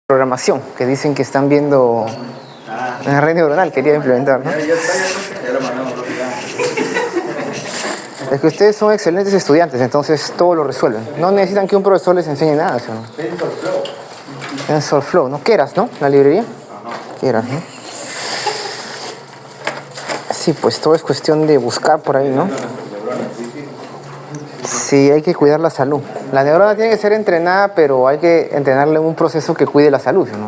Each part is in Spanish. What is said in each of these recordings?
programación que dicen que están viendo en la red neuronal, quería implementar, ¿no? Es que ustedes son excelentes estudiantes, entonces todo lo resuelven. No necesitan que un profesor les enseñe nada, ¿sí? TensorFlow, ¿no? Keras, ¿no? La librería. Keras, ¿no? Sí, pues todo es cuestión de buscar por ahí, ¿no? Sí, hay que cuidar la salud. La neurona tiene que ser entrenada, pero hay que entrenarla en un proceso que cuide la salud, ¿no?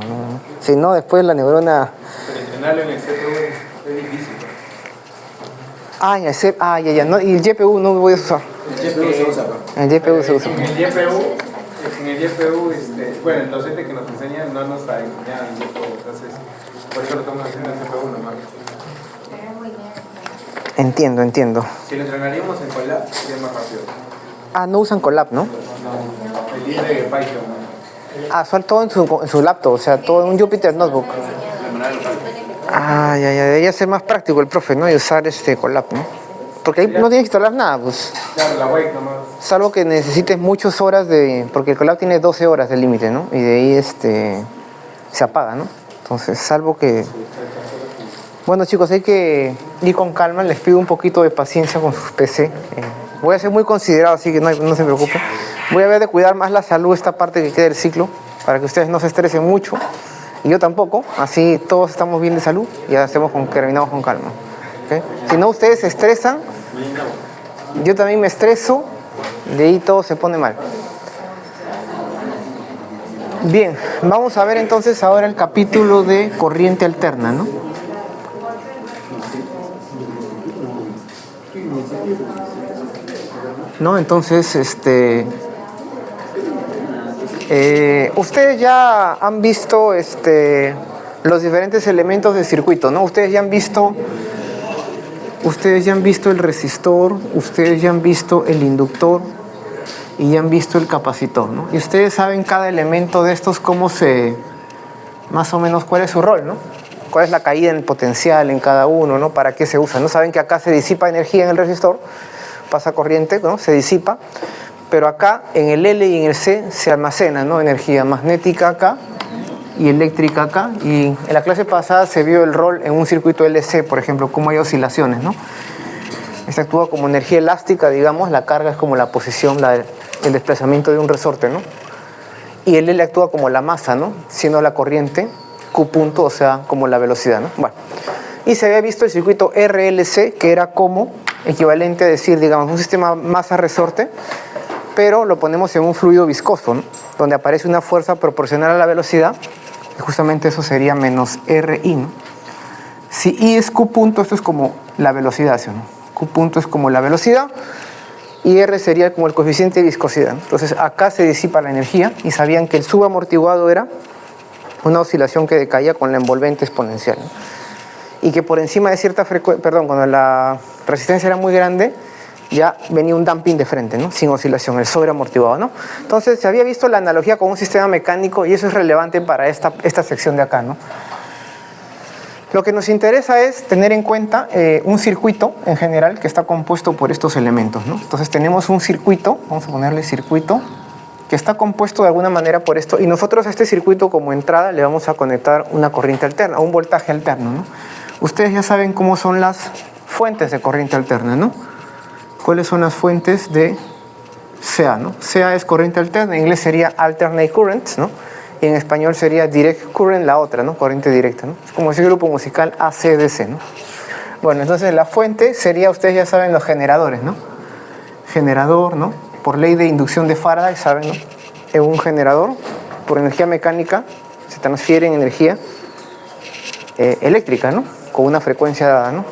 Si no, después la neurona... Pero entrenarlo en el CPU es difícil. Ya. No, y el GPU no lo voy a usar. El GPU se usa. El GPU se usa. En el GPU, bueno, el docente que nos enseña no nos ha enseñado en GPU, entonces por eso lo estamos haciendo en GPU nomás. Entiendo. Si lo entrenaríamos en Colab, sería más rápido. No usan Colab, ¿no? No, el libre de Python. Son todo en su laptop, o sea, todo en un Jupyter Notebook. Ya. Debería ser más práctico el profe, ¿no? Y usar Colab, ¿no? Porque ahí no tienes que instalar nada, pues. Claro, la web nomás. Salvo que necesites muchas horas porque el Colab tiene 12 horas de límite, ¿no? Y de ahí se apaga, ¿no? Entonces, salvo que... Bueno, chicos, hay que ir con calma. Les pido un poquito de paciencia con sus PC. Voy a ser muy considerado, así que no se preocupen. Voy a ver de cuidar más la salud, esta parte que queda del ciclo, para que ustedes no se estresen mucho. Y yo tampoco. Así todos estamos bien de salud y terminamos con calma. ¿Okay? Si no, ustedes se estresan. Yo también me estreso. De ahí todo se pone mal. Bien, vamos a ver entonces ahora el capítulo de corriente alterna, ¿no? Entonces, ustedes ya han visto los diferentes elementos del circuito, ¿no? Ustedes ya han visto el resistor, ustedes ya han visto el inductor y ya han visto el capacitor, ¿no? Y ustedes saben cada elemento de estos más o menos cuál es su rol, ¿no? Cuál es la caída en potencial en cada uno, ¿no? Para qué se usa, ¿no? Saben que acá se disipa energía en el resistor, pasa corriente, ¿no? Se disipa, pero acá en el L y en el C se almacena, ¿no? Energía magnética acá y eléctrica acá, y en la clase pasada se vio el rol en un circuito LC, por ejemplo, cómo hay oscilaciones, ¿no? Este actúa como energía elástica, digamos, la carga es como la posición, el desplazamiento de un resorte, ¿no? Y el L actúa como la masa, ¿no? Siendo la corriente Q punto, o sea, como la velocidad, ¿no? Bueno, y se había visto el circuito RLC, que era como equivalente a decir, digamos, un sistema masa-resorte, pero lo ponemos en un fluido viscoso, ¿no? Donde aparece una fuerza proporcional a la velocidad, y justamente eso sería menos RI, ¿no? Si I es Q punto, esto es como la velocidad, ¿no? Q punto es como la velocidad, y R sería como el coeficiente de viscosidad, ¿no? Entonces acá se disipa la energía, y sabían que el subamortiguado era una oscilación que decaía con la envolvente exponencial, ¿no? Y que por encima de cierta frecuencia, cuando la resistencia era muy grande, ya venía un damping de frente, ¿no? Sin oscilación, el sobreamortiguado, ¿no? Entonces se había visto la analogía con un sistema mecánico y eso es relevante para esta sección de acá, ¿no? Lo que nos interesa es tener en cuenta un circuito en general que está compuesto por estos elementos, ¿no? Entonces tenemos un circuito, vamos a ponerle circuito, que está compuesto de alguna manera por esto, y nosotros a este circuito como entrada le vamos a conectar una corriente alterna, un voltaje alterno, ¿no? Ustedes ya saben cómo son las fuentes de corriente alterna, ¿no? ¿Cuáles son las fuentes de CA, ¿no? CA es corriente alterna, en inglés sería alternate current, ¿no? Y en español sería direct current, la otra, ¿no? Corriente directa, ¿no? Es como ese grupo musical AC/DC, ¿no? Bueno, entonces la fuente sería, ustedes ya saben, los generadores, ¿no? Generador, ¿no? Por ley de inducción de Faraday, ¿saben, no? En un generador, por energía mecánica, se transfiere en energía eléctrica, ¿no? Con una frecuencia dada, ¿no?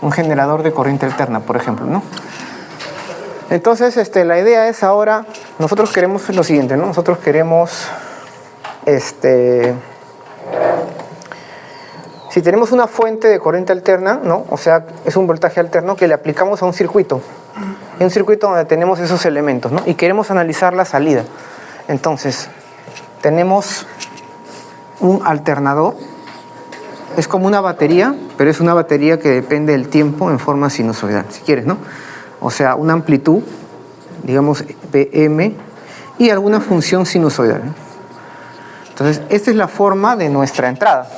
Un generador de corriente alterna, por ejemplo, ¿no? Entonces, la idea es ahora, nosotros queremos lo siguiente, ¿no? Nosotros queremos, si tenemos una fuente de corriente alterna, ¿no? O sea, es un voltaje alterno que le aplicamos a un circuito. En un circuito donde tenemos esos elementos, ¿no? Y queremos analizar la salida. Entonces, tenemos un alternador. Es como una batería, pero es una batería que depende del tiempo en forma sinusoidal, si quieres, ¿no? O sea, una amplitud, digamos, Pm, y alguna función sinusoidal, ¿no? Entonces, esta es la forma de nuestra entrada.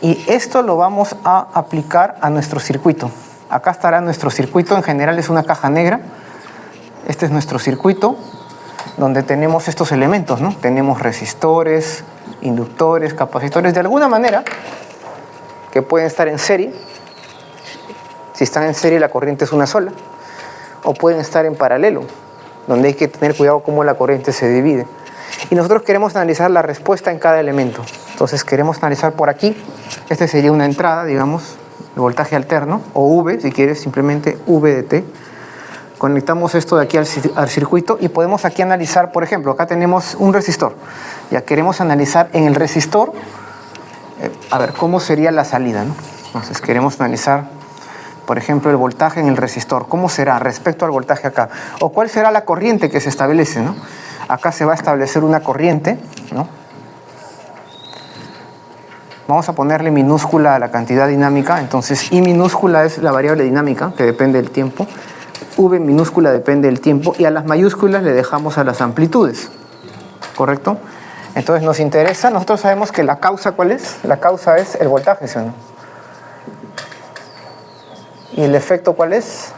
Y esto lo vamos a aplicar a nuestro circuito. Acá estará nuestro circuito, en general es una caja negra. Este es nuestro circuito, donde tenemos estos elementos, ¿no? Tenemos resistores, inductores, capacitores, de alguna manera, que pueden estar en serie. Si están en serie, la corriente es una sola. O pueden estar en paralelo, donde hay que tener cuidado cómo la corriente se divide. Y nosotros queremos analizar la respuesta en cada elemento. Entonces queremos analizar por aquí. Este sería una entrada, digamos, el voltaje alterno, o V, si quieres, simplemente V de T. Conectamos esto de aquí al circuito y podemos aquí analizar, por ejemplo, acá tenemos un resistor. Ya queremos analizar en el resistor, a ver, cómo sería la salida, ¿no? Entonces queremos analizar, por ejemplo, el voltaje en el resistor. ¿Cómo será respecto al voltaje acá? O cuál será la corriente que se establece, ¿no? Acá se va a establecer una corriente, ¿no? Vamos a ponerle minúscula a la cantidad dinámica. Entonces, I minúscula es la variable dinámica, que depende del tiempo. V minúscula depende del tiempo. Y a las mayúsculas le dejamos a las amplitudes. ¿Correcto? Entonces, nos interesa, nosotros sabemos que la causa, ¿cuál es? La causa es el voltaje, ¿sí o no? ¿Y el efecto cuál es?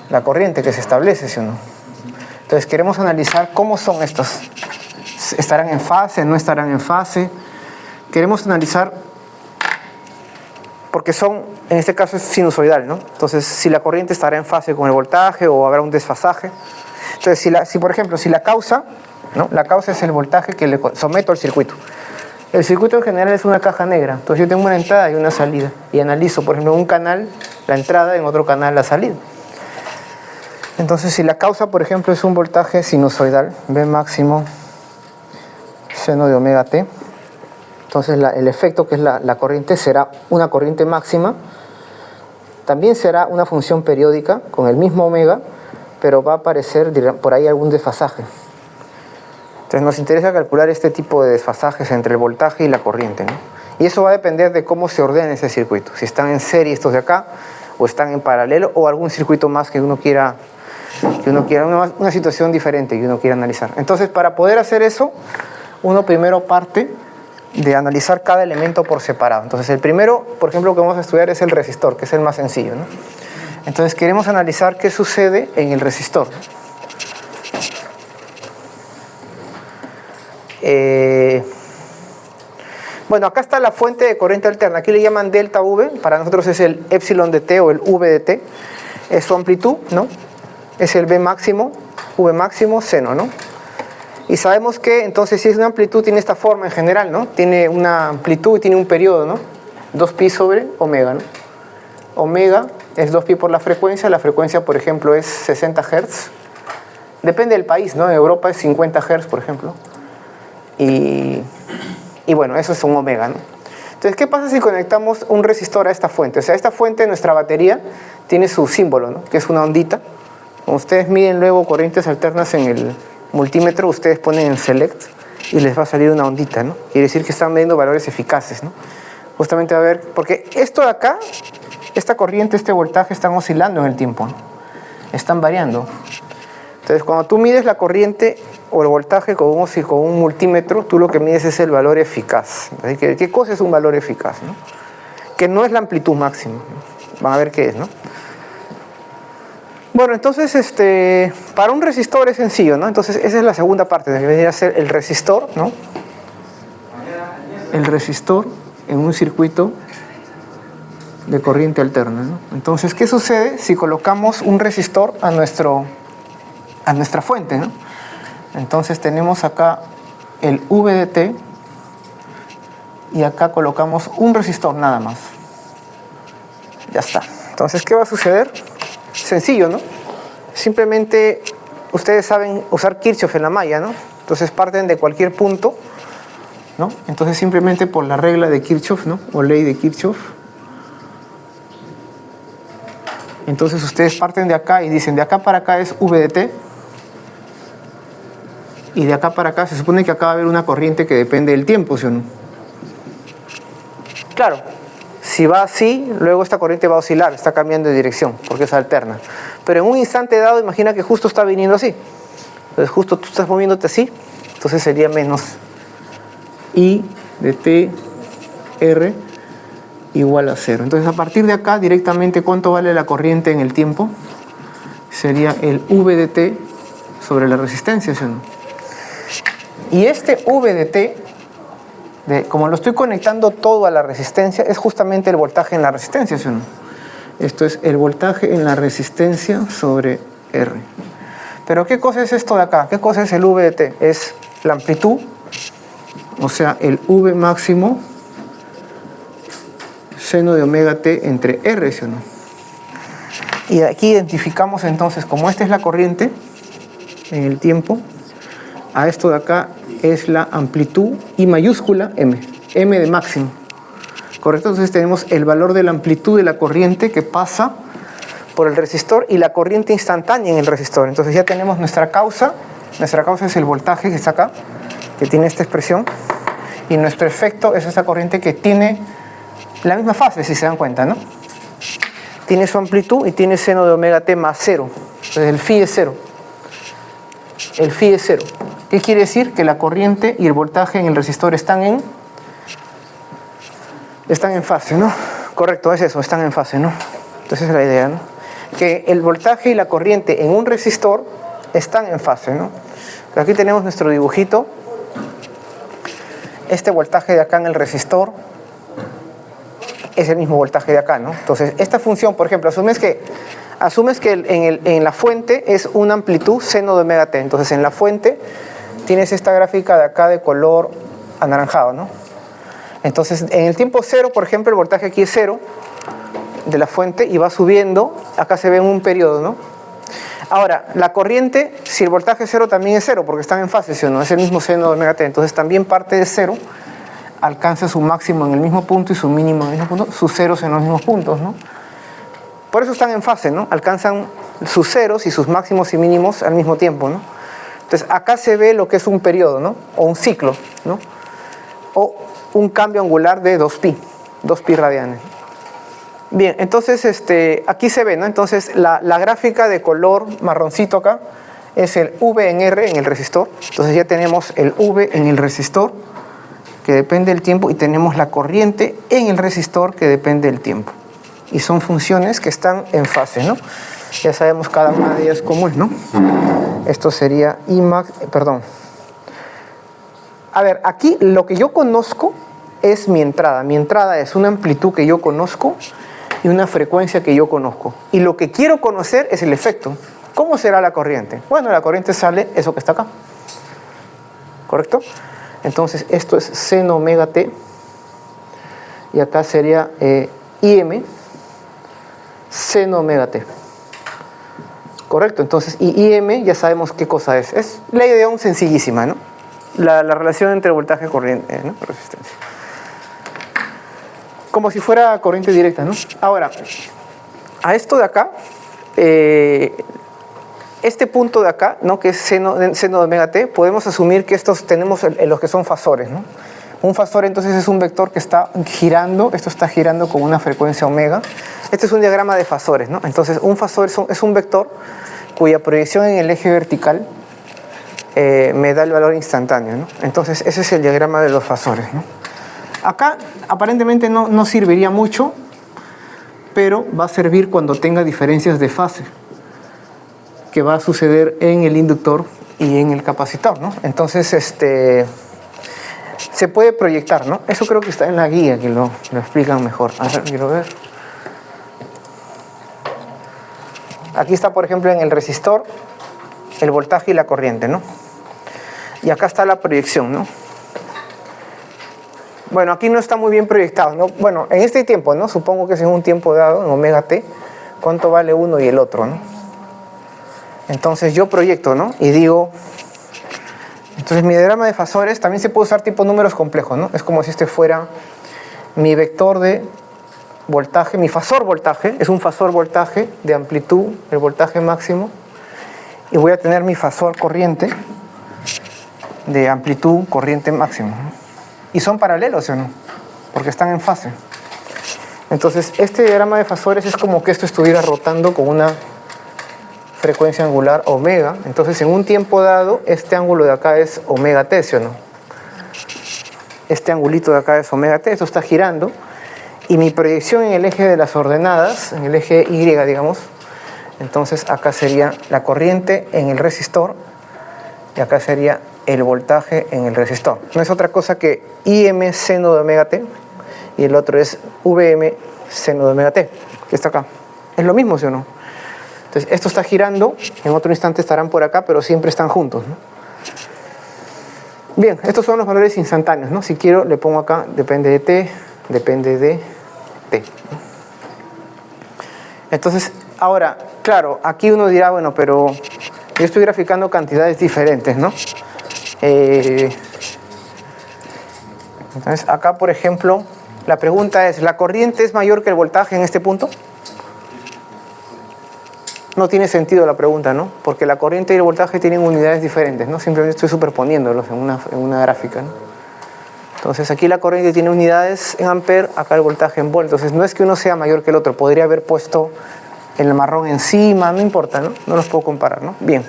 La corriente que se establece, ¿sí o no? Entonces queremos analizar cómo son estos. ¿Estarán en fase? ¿No estarán en fase? Queremos analizar, porque son, en este caso es sinusoidal, ¿no? Entonces si la corriente estará en fase con el voltaje o habrá un desfasaje. Entonces si por ejemplo, si la causa, ¿no? La causa es el voltaje que le someto al circuito. El circuito en general es una caja negra. Entonces yo tengo una entrada y una salida. Y analizo, por ejemplo, en un canal la entrada, en otro canal la salida. Entonces si la causa, por ejemplo, es un voltaje sinusoidal, V máximo seno de omega t, entonces el efecto, que es la corriente, será una corriente máxima. También será una función periódica con el mismo omega, pero va a aparecer por ahí algún desfasaje. Entonces nos interesa calcular este tipo de desfasajes entre el voltaje y la corriente, ¿no? Y eso va a depender de cómo se ordene ese circuito. Si están en serie estos de acá, o están en paralelo, o algún circuito más que uno quiera, una situación diferente que uno quiera analizar. Entonces, para poder hacer eso, uno primero parte de analizar cada elemento por separado. Entonces, el primero, por ejemplo, que vamos a estudiar es el resistor, que es el más sencillo, ¿no? Entonces, queremos analizar qué sucede en el resistor. Bueno, acá está la fuente de corriente alterna. Aquí le llaman delta V. Para nosotros es el epsilon de T o el V de T. Es su amplitud, ¿no? Es el V máximo seno, ¿no? Y sabemos que entonces si es una amplitud tiene esta forma en general, ¿no? Tiene una amplitud y tiene un periodo, ¿no? 2pi sobre omega, ¿no? Omega es 2pi por la frecuencia, por ejemplo, es 60 Hz. Depende del país, ¿no? En Europa es 50 Hz, por ejemplo. Y bueno, eso es un omega, ¿no? Entonces, ¿qué pasa si conectamos un resistor a esta fuente? O sea, esta fuente, nuestra batería, tiene su símbolo, ¿no? Que es una ondita. Cuando ustedes miden luego corrientes alternas en el multímetro, ustedes ponen en select y les va a salir una ondita, ¿no? Quiere decir que están midiendo valores eficaces, ¿no? Justamente va a ver, porque esto de acá, esta corriente, este voltaje están oscilando en el tiempo, ¿no? Están variando. Entonces, cuando tú mides la corriente o el voltaje con un multímetro, tú lo que mides es el valor eficaz. Entonces, ¿qué cosa es un valor eficaz, ¿no? Que no es la amplitud máxima, ¿no? Van a ver qué es, ¿no? Bueno, entonces, para un resistor es sencillo, ¿no? Entonces, esa es la segunda parte, debería ser el resistor, ¿no? El resistor en un circuito de corriente alterna, ¿no? Entonces, ¿qué sucede si colocamos un resistor a nuestra fuente, ¿no? Entonces tenemos acá el V de T y acá colocamos un resistor nada más. Ya está. Entonces, ¿qué va a suceder? Sencillo, ¿no? Simplemente ustedes saben usar Kirchhoff en la malla, ¿no? Entonces parten de cualquier punto, ¿no? Entonces simplemente por la regla de Kirchhoff, ¿no? O ley de Kirchhoff. Entonces ustedes parten de acá y dicen, de acá para acá es V de T. Y de acá para acá se supone que acá va a haber una corriente que depende del tiempo, ¿sí o no? Claro, si va así, luego esta corriente va a oscilar, está cambiando de dirección, porque es alterna. Pero en un instante dado, imagina que justo está viniendo así. Entonces justo tú estás moviéndote así, Entonces sería menos I de T R igual a 0. Entonces a partir de acá directamente ¿cuánto vale la corriente en el tiempo? Sería el V de T sobre la resistencia, ¿sí o no? Y este V de T, como lo estoy conectando todo a la resistencia, es justamente el voltaje en la resistencia, ¿sí o no? Esto es el voltaje en la resistencia sobre R. Pero ¿qué cosa es esto de acá? ¿Qué cosa es el V de T? Es la amplitud, o sea, el V máximo seno de omega T entre R, ¿sí o no? Y aquí identificamos entonces, como esta es la corriente en el tiempo, a esto de acá es la amplitud I mayúscula M, M de máximo. ¿Correcto? Entonces tenemos el valor de la amplitud de la corriente que pasa por el resistor y la corriente instantánea en el resistor. Entonces ya tenemos nuestra causa es el voltaje que está acá, que tiene esta expresión, y nuestro efecto es esa corriente que tiene la misma fase, si se dan cuenta, ¿no? Tiene su amplitud y tiene seno de omega T más 0. Entonces el phi es 0. El phi es 0. ¿Qué quiere decir? Que la corriente y el voltaje en el resistor están en fase, ¿no? Correcto, es eso, están en fase, ¿no? Entonces esa es la idea, ¿no? Que el voltaje y la corriente en un resistor están en fase, ¿no? Pero aquí tenemos nuestro dibujito. Este voltaje de acá en el resistor es el mismo voltaje de acá, ¿no? Entonces esta función, por ejemplo, asumes que en la fuente es una amplitud seno de omega T. Entonces en la fuente tienes esta gráfica de acá de color anaranjado, ¿no? Entonces en el tiempo 0, por ejemplo, el voltaje aquí es 0 de la fuente y va subiendo. Acá se ve en un periodo, ¿no? Ahora, la corriente, si el voltaje es 0, también es 0, porque están en fase, ¿sí o no? Es el mismo seno de omega T. Entonces también parte de 0, alcanza su máximo en el mismo punto y su mínimo en el mismo punto, sus ceros en los mismos puntos, ¿no? Por eso están en fase, ¿no? Alcanzan sus ceros y sus máximos y mínimos al mismo tiempo, ¿no? Entonces acá se ve lo que es un periodo, ¿no? O un ciclo, ¿no? O un cambio angular de 2pi radianes. Bien, entonces aquí se ve, ¿no? Entonces la gráfica de color marroncito acá es el V en R en el resistor. Entonces ya tenemos el V en el resistor que depende del tiempo y tenemos la corriente en el resistor que depende del tiempo. Y son funciones que están en fase, ¿no? Ya sabemos cada una de ellas cómo es, ¿no? Esto sería Imax, perdón. A ver, aquí lo que yo conozco es mi entrada. Mi entrada es una amplitud que yo conozco y una frecuencia que yo conozco. Y lo que quiero conocer es el efecto. ¿Cómo será la corriente? Bueno, la corriente sale eso que está acá. ¿Correcto? Entonces esto es seno omega T. Y acá sería IM seno omega T. Correcto, entonces IM ya sabemos qué cosa es. Es ley de Ohm sencillísima, ¿no? La relación entre voltaje y corriente, ¿no? Resistencia. Como si fuera corriente directa, ¿no? Ahora, a esto de acá, este punto de acá, ¿no? Que es seno de omega T, podemos asumir que estos tenemos los que son fasores, ¿no? Un fasor entonces es un vector que está girando, esto está girando con una frecuencia omega. Este es un diagrama de fasores, ¿no? Entonces un fasor es un vector cuya proyección en el eje vertical me da el valor instantáneo, ¿no? Entonces ese es el diagrama de los fasores, ¿no? Acá aparentemente no serviría mucho, pero va a servir cuando tenga diferencias de fase, que va a suceder en el inductor y en el capacitor, ¿no? Entonces se puede proyectar, ¿no? Eso creo que está en la guía que lo explican mejor. A ver, quiero ver. Aquí está, por ejemplo, en el resistor el voltaje y la corriente, ¿no? Y acá está la proyección, ¿no? Bueno, aquí no está muy bien proyectado, ¿no? Bueno, en este tiempo, ¿no? Supongo que es en un tiempo dado, en omega T, ¿cuánto vale uno y el otro, ¿no? Entonces yo proyecto, ¿no? Y digo... Entonces mi diagrama de fasores también se puede usar tipo números complejos, ¿no? Es como si este fuera mi vector de voltaje, mi fasor voltaje, es un fasor voltaje de amplitud, el voltaje máximo, y voy a tener mi fasor corriente de amplitud, corriente máxima, ¿no? Y son paralelos, ¿o no? Porque están en fase. Entonces este diagrama de fasores es como que esto estuviera rotando con una frecuencia angular omega. Entonces, en un tiempo dado, este ángulo de acá es omega t, ¿sí o no? Este angulito de acá es omega t, esto está girando. Y mi proyección en el eje de las ordenadas, en el eje Y, digamos, entonces acá sería la corriente en el resistor y acá sería el voltaje en el resistor. No es otra cosa que IM seno de omega t y el otro es VM seno de omega t, que está acá. Es lo mismo, ¿sí o no? Entonces, esto está girando, en otro instante estarán por acá, pero siempre están juntos, ¿no? Bien, estos son los valores instantáneos, ¿no? Si quiero, le pongo acá, depende de t, depende de t. Entonces, ahora, claro, aquí uno dirá, bueno, pero yo estoy graficando cantidades diferentes, ¿no? Entonces, acá, por ejemplo, la pregunta es, ¿la corriente es mayor que el voltaje en este punto? No tiene sentido la pregunta, ¿no? Porque la corriente y el voltaje tienen unidades diferentes, ¿no? Simplemente estoy superponiéndolos en una gráfica, ¿no? Entonces aquí la corriente tiene unidades en amper, acá el voltaje en volt. Entonces no es que uno sea mayor que el otro, podría haber puesto el marrón encima, no importa, ¿no? No los puedo comparar, ¿no? Bien.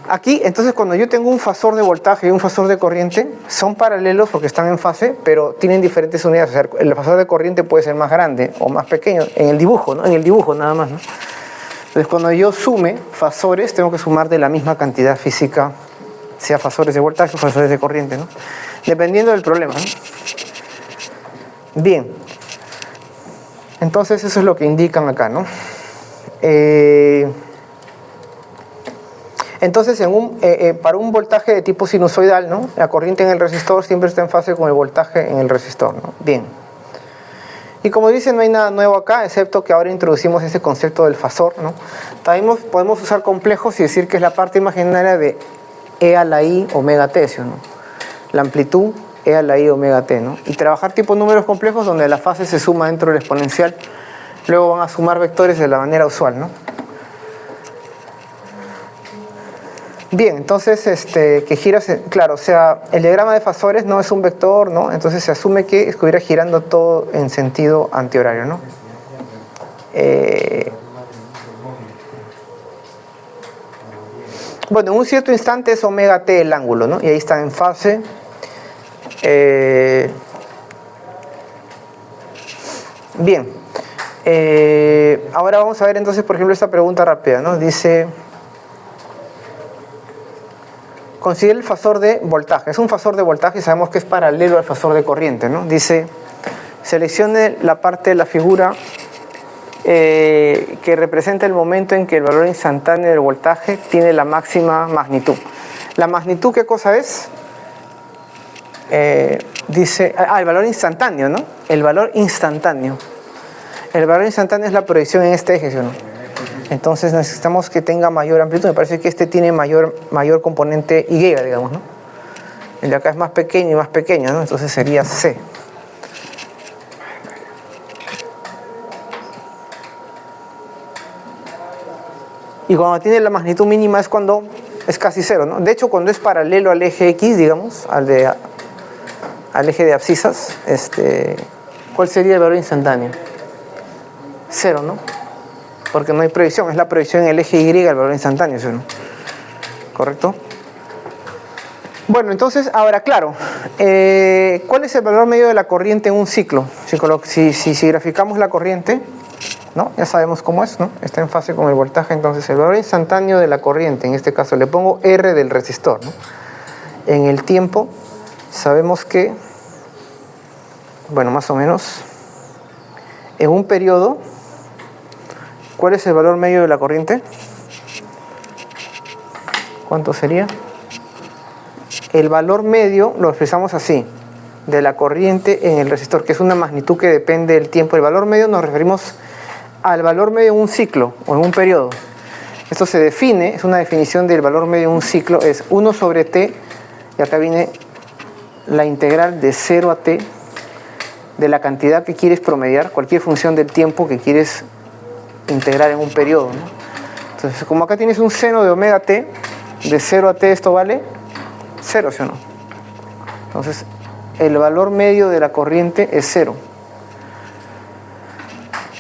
Aquí, entonces, cuando yo tengo un fasor de voltaje y un fasor de corriente, son paralelos porque están en fase, pero tienen diferentes unidades. O sea, el fasor de corriente puede ser más grande o más pequeño en el dibujo, ¿no? En el dibujo nada más, ¿no? Entonces, cuando yo sume fasores, tengo que sumar de la misma cantidad física, sea fasores de voltaje o fasores de corriente, ¿no? Dependiendo del problema, ¿no? Bien. Entonces, eso es lo que indican acá, ¿no? Entonces, para un voltaje de tipo sinusoidal, ¿no? La corriente en el resistor siempre está en fase con el voltaje en el resistor, ¿no? Bien. Y como dicen, no hay nada nuevo acá, excepto que ahora introducimos ese concepto del fasor, ¿no? También podemos usar complejos y decir que es la parte imaginaria de E a la I omega t, ¿sí o no? La amplitud E a la I omega t, ¿no? Y trabajar tipo números complejos donde la fase se suma dentro del exponencial. Luego van a sumar vectores de la manera usual, ¿no? Bien, entonces que gira, claro, o sea, el diagrama de fasores no es un vector, ¿no? Entonces se asume que estuviera girando todo en sentido antihorario, ¿no? Bueno, en un cierto instante es omega t el ángulo, ¿no? Y ahí está en fase. Bien. Ahora vamos a ver entonces, por ejemplo, esta pregunta rápida, ¿no? Dice... Considera el fasor de voltaje. Es un fasor de voltaje y sabemos que es paralelo al fasor de corriente, ¿no? Dice, seleccione la parte de la figura que representa el momento en que el valor instantáneo del voltaje tiene la máxima magnitud. ¿La magnitud qué cosa es? Dice, el valor instantáneo, ¿no? El valor instantáneo. El valor instantáneo es la proyección en este eje, ¿sí o no? Entonces necesitamos que tenga mayor amplitud. Me parece que este tiene mayor componente Y, digamos, ¿no? El de acá es más pequeño y más pequeño, ¿no? Entonces sería C. Y cuando tiene la magnitud mínima es cuando es casi cero, ¿no? De hecho, cuando es paralelo al eje X, digamos, al eje de abscisas, ¿cuál sería el valor instantáneo? Cero, ¿no? Porque no hay proyección, es la proyección en el eje Y, el valor instantáneo, ¿sí o no? ¿Correcto? Bueno, entonces, ahora, claro, ¿cuál es el valor medio de la corriente en un ciclo? Si graficamos la corriente, ¿no? Ya sabemos cómo es, ¿no? Está en fase con el voltaje, entonces el valor instantáneo de la corriente, en este caso le pongo R del resistor, ¿no? En el tiempo, sabemos que, bueno, más o menos, en un periodo, ¿cuál es el valor medio de la corriente? ¿Cuánto sería? El valor medio lo expresamos así, de la corriente en el resistor, que es una magnitud que depende del tiempo. El valor medio nos referimos al valor medio en un ciclo o en un periodo. Esto se define, es una definición del valor medio en un ciclo, es 1 sobre t, y acá viene la integral de 0 a t de la cantidad que quieres promediar, cualquier función del tiempo que quieres integrar en un periodo, ¿no? Entonces, como acá tienes un seno de omega t, de 0 a t esto vale 0, ¿sí o no? Entonces, el valor medio de la corriente es 0.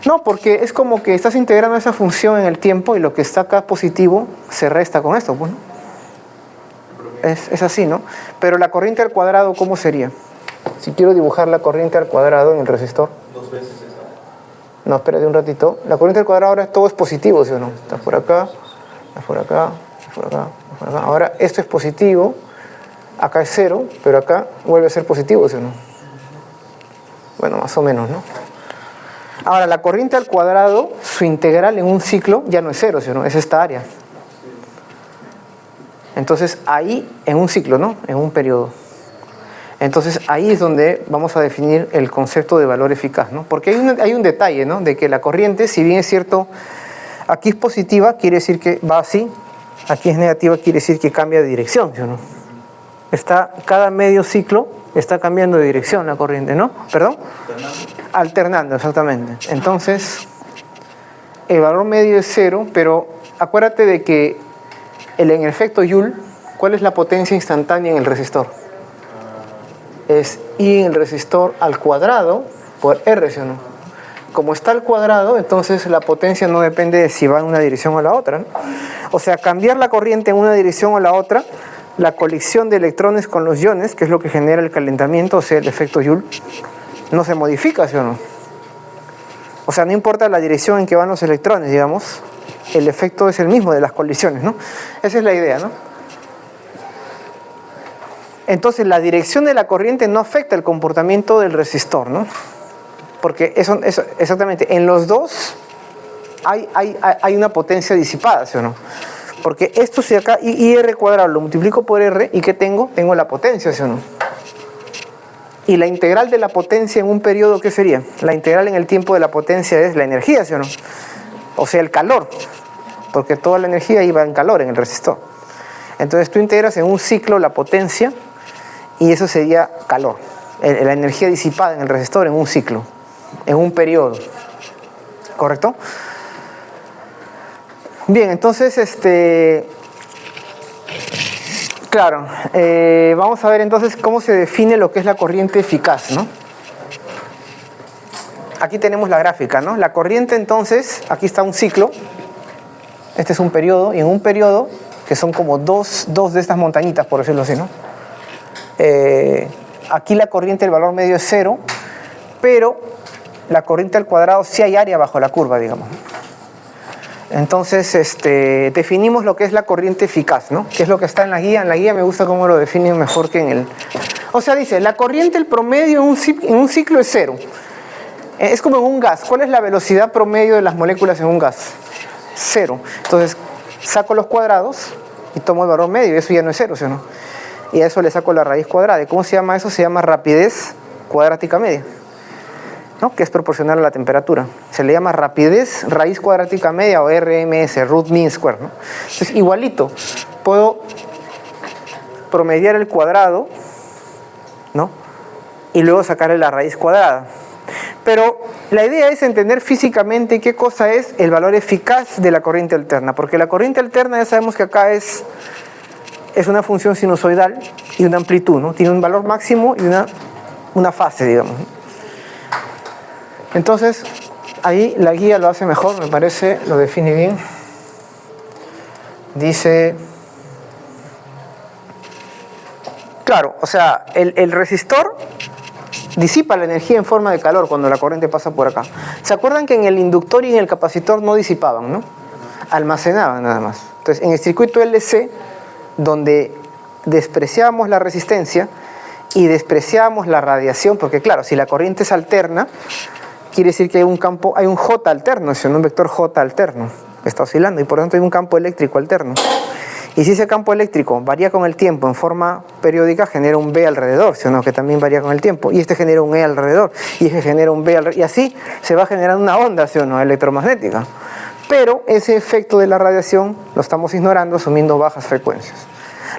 No, porque es como que estás integrando esa función en el tiempo y lo que está acá positivo se resta con esto, pues, ¿no? Es así, ¿no? Pero la corriente al cuadrado, ¿cómo sería? Si quiero dibujar la corriente al cuadrado en el resistor. 2 veces esa. No, espérate un ratito. La corriente al cuadrado ahora todo es positivo, ¿sí o no? Está por acá, está por acá, está por acá, está por acá. Ahora esto es positivo, acá es 0, pero acá vuelve a ser positivo, ¿sí o no? Bueno, más o menos, ¿no? Ahora, la corriente al cuadrado, su integral en un ciclo ya no es 0, ¿sí o no? Es esta área. Entonces, ahí, en un ciclo, ¿no? En un periodo. Entonces, ahí es donde vamos a definir el concepto de valor eficaz, ¿no? Porque hay un detalle, ¿no? De que la corriente, si bien es cierto, aquí es positiva, quiere decir que va así. Aquí es negativa, quiere decir que cambia de dirección, ¿sí o no? Cada medio ciclo está cambiando de dirección la corriente, ¿no? ¿Perdón? Alternando, exactamente. Entonces, el valor medio es 0, pero acuérdate de que en el efecto Joule, ¿cuál es la potencia instantánea en el resistor? Es I en el resistor al cuadrado por R, ¿sí o no? Como está al cuadrado, entonces la potencia no depende de si va en una dirección o la otra, ¿no? O sea, cambiar la corriente en una dirección o la otra, la colisión de electrones con los iones, que es lo que genera el calentamiento, o sea, el efecto Joule, no se modifica, ¿sí o no? O sea, no importa la dirección en que van los electrones, digamos, el efecto es el mismo de las colisiones, ¿no? Esa es la idea, ¿no? Entonces, la dirección de la corriente no afecta el comportamiento del resistor, ¿no? Porque eso exactamente, en los dos hay una potencia disipada, ¿sí o no? Porque esto si acá, IR cuadrado lo multiplico por R, ¿y qué tengo? Tengo la potencia, ¿sí o no? Y la integral de la potencia en un periodo, ¿qué sería? La integral en el tiempo de la potencia es la energía, ¿sí o no? O sea, el calor, porque toda la energía iba en calor en el resistor. Entonces tú integras en un ciclo la potencia y eso sería calor, la energía disipada en el resistor en un ciclo, en un periodo. ¿Correcto? Bien, entonces, claro, vamos a ver entonces cómo se define lo que es la corriente eficaz, ¿no? Aquí tenemos la gráfica, ¿no? La corriente entonces, aquí está un ciclo, este es un periodo, y en un periodo, que son como dos de estas montañitas, por decirlo así, ¿no? Aquí la corriente, el valor medio es 0, pero la corriente al cuadrado sí hay área bajo la curva, digamos. Entonces, definimos lo que es la corriente eficaz, ¿no? Que es lo que está en la guía. En la guía me gusta cómo lo definen mejor que en el... O sea, dice, la corriente, el promedio en un ciclo es 0. Es como en un gas. ¿Cuál es la velocidad promedio de las moléculas en un gas? 0. Entonces, saco los cuadrados y tomo el valor medio. Y eso ya no es 0, ¿sí o no? Y a eso le saco la raíz cuadrada. ¿Y cómo se llama eso? Se llama rapidez cuadrática media, ¿no? Que es proporcional a la temperatura. Se le llama rapidez raíz cuadrática media o RMS, root mean square, ¿no? Entonces, igualito, puedo promediar el cuadrado, ¿no? Y luego sacarle la raíz cuadrada. Pero la idea es entender físicamente qué cosa es el valor eficaz de la corriente alterna, porque la corriente alterna ya sabemos que acá es una función sinusoidal y una amplitud, ¿no? Tiene un valor máximo y una fase, digamos. Entonces, ahí la guía lo hace mejor, me parece, lo define bien. Dice, claro, o sea, el resistor disipa la energía en forma de calor cuando la corriente pasa por acá. ¿Se acuerdan que en el inductor y en el capacitor no disipaban, no? Almacenaban nada más. Entonces, en el circuito LC, donde despreciábamos la resistencia y despreciábamos la radiación, porque claro, si la corriente es alterna, quiere decir que hay un campo, hay un J alterno, es un vector J alterno que está oscilando y por lo tanto hay un campo eléctrico alterno. Y si ese campo eléctrico varía con el tiempo en forma periódica, genera un B alrededor, sino que también varía con el tiempo. Y este genera un E alrededor, y este genera un B alrededor, y así se va generando una onda, ¿sí o no?, electromagnética. Pero ese efecto de la radiación lo estamos ignorando asumiendo bajas frecuencias.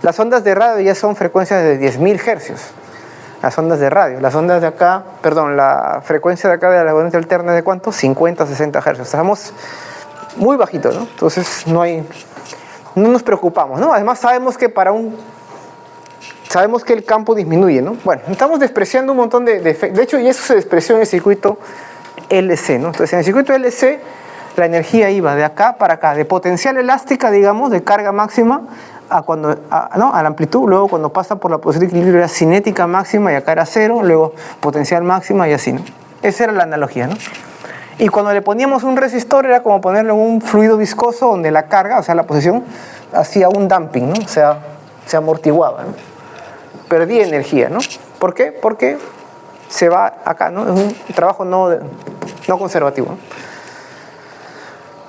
Las ondas de radio ya son frecuencias de 10.000 hercios. Las ondas de radio. Las ondas de acá, perdón, la frecuencia de acá de la corriente alterna es de ¿cuánto? 50, 60 hercios. Estamos muy bajitos, ¿no? Entonces no nos preocupamos, ¿no? Además sabemos que sabemos que el campo disminuye, ¿no? Bueno, estamos despreciando un montón de efectos. De hecho, y eso se despreció en el circuito LC, ¿no? Entonces en el circuito LC la energía iba de acá para acá, de potencial elástica, digamos, de carga máxima, a la amplitud, luego cuando pasa por la posición de equilibrio era cinética máxima y acá era cero, luego potencial máxima y así, ¿no? Esa era la analogía, ¿no? Y cuando le poníamos un resistor era como ponerle un fluido viscoso donde la carga, o sea, la posición, hacía un damping, ¿no? O sea, se amortiguaba, ¿no? Perdía energía, ¿no? ¿Por qué? Porque se va acá, ¿no? Es un trabajo no conservativo, ¿no?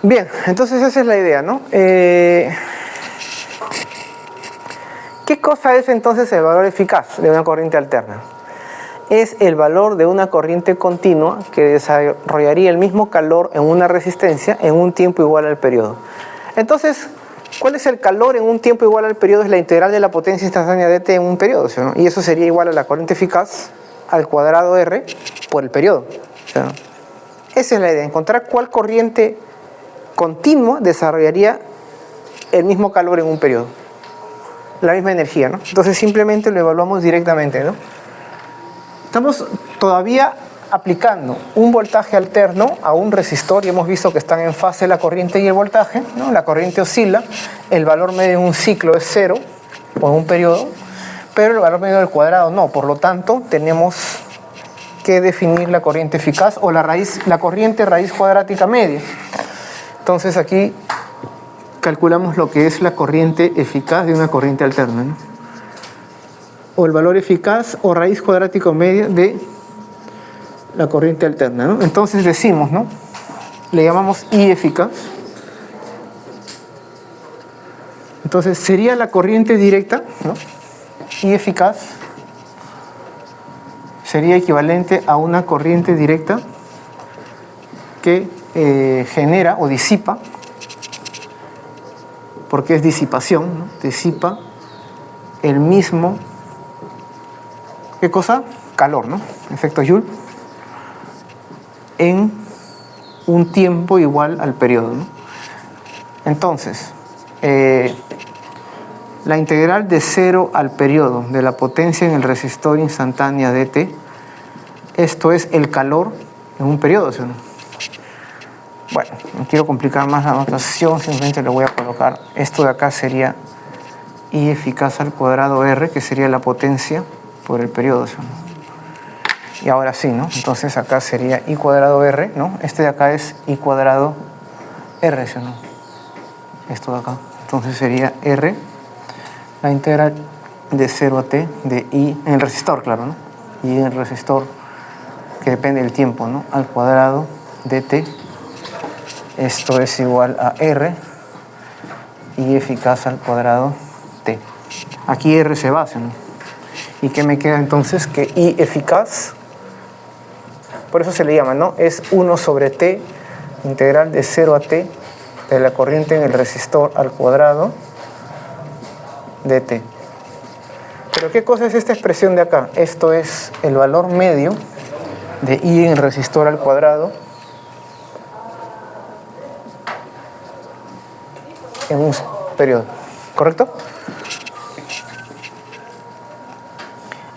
Bien, entonces esa es la idea, ¿no? ¿Qué cosa es entonces el valor eficaz de una corriente alterna? Es el valor de una corriente continua que desarrollaría el mismo calor en una resistencia en un tiempo igual al periodo. Entonces, ¿cuál es el calor en un tiempo igual al periodo? Es la integral de la potencia instantánea de T en un periodo, ¿sí, no? Y eso sería igual a la corriente eficaz al cuadrado R por el periodo, ¿sí, no? Esa es la idea, encontrar cuál corriente continua desarrollaría el mismo calor en un periodo, la misma energía, ¿no? Entonces simplemente lo evaluamos directamente, ¿no? Estamos todavía aplicando un voltaje alterno a un resistor y hemos visto que están en fase la corriente y el voltaje, ¿no? La corriente oscila, el valor medio en un ciclo es 0 o en un periodo, pero el valor medio del cuadrado no, por lo tanto tenemos que definir la corriente eficaz o la corriente raíz cuadrática media. Entonces aquí calculamos lo que es la corriente eficaz de una corriente alterna, ¿no? O el valor eficaz o raíz cuadrática media de la corriente alterna, ¿no? Entonces decimos, ¿no? Le llamamos I eficaz. Entonces sería la corriente directa, ¿no? I eficaz sería equivalente a una corriente directa que genera o disipa, porque es disipación, ¿no? Disipa el mismo, ¿qué cosa? Calor, ¿no? Efecto Joule, en un tiempo igual al periodo, ¿no? Entonces, la integral de 0 al periodo de la potencia en el resistor instantánea dt, esto es el calor en un periodo, ¿sí o no? Bueno, no quiero complicar más la notación, simplemente le voy a colocar, esto de acá sería I eficaz al cuadrado R, que sería la potencia por el periodo, ¿sí? Y ahora sí, ¿no? Entonces acá sería I cuadrado R, ¿no? Este de acá es I cuadrado R, ¿sí? ¿No? Esto de acá. Entonces sería R, la integral de 0 a T de I en el resistor, claro, ¿no? I en el resistor, que depende del tiempo, ¿no? Al cuadrado de T. Esto es igual a R, I eficaz al cuadrado T. Aquí R se va, ¿no? ¿Y qué me queda entonces? Que I eficaz, por eso se le llama, ¿no? Es 1 sobre T, integral de 0 a T, de la corriente en el resistor al cuadrado de T. Pero ¿qué cosa es esta expresión de acá? Esto es el valor medio de I en el resistor al cuadrado en un periodo, ¿correcto?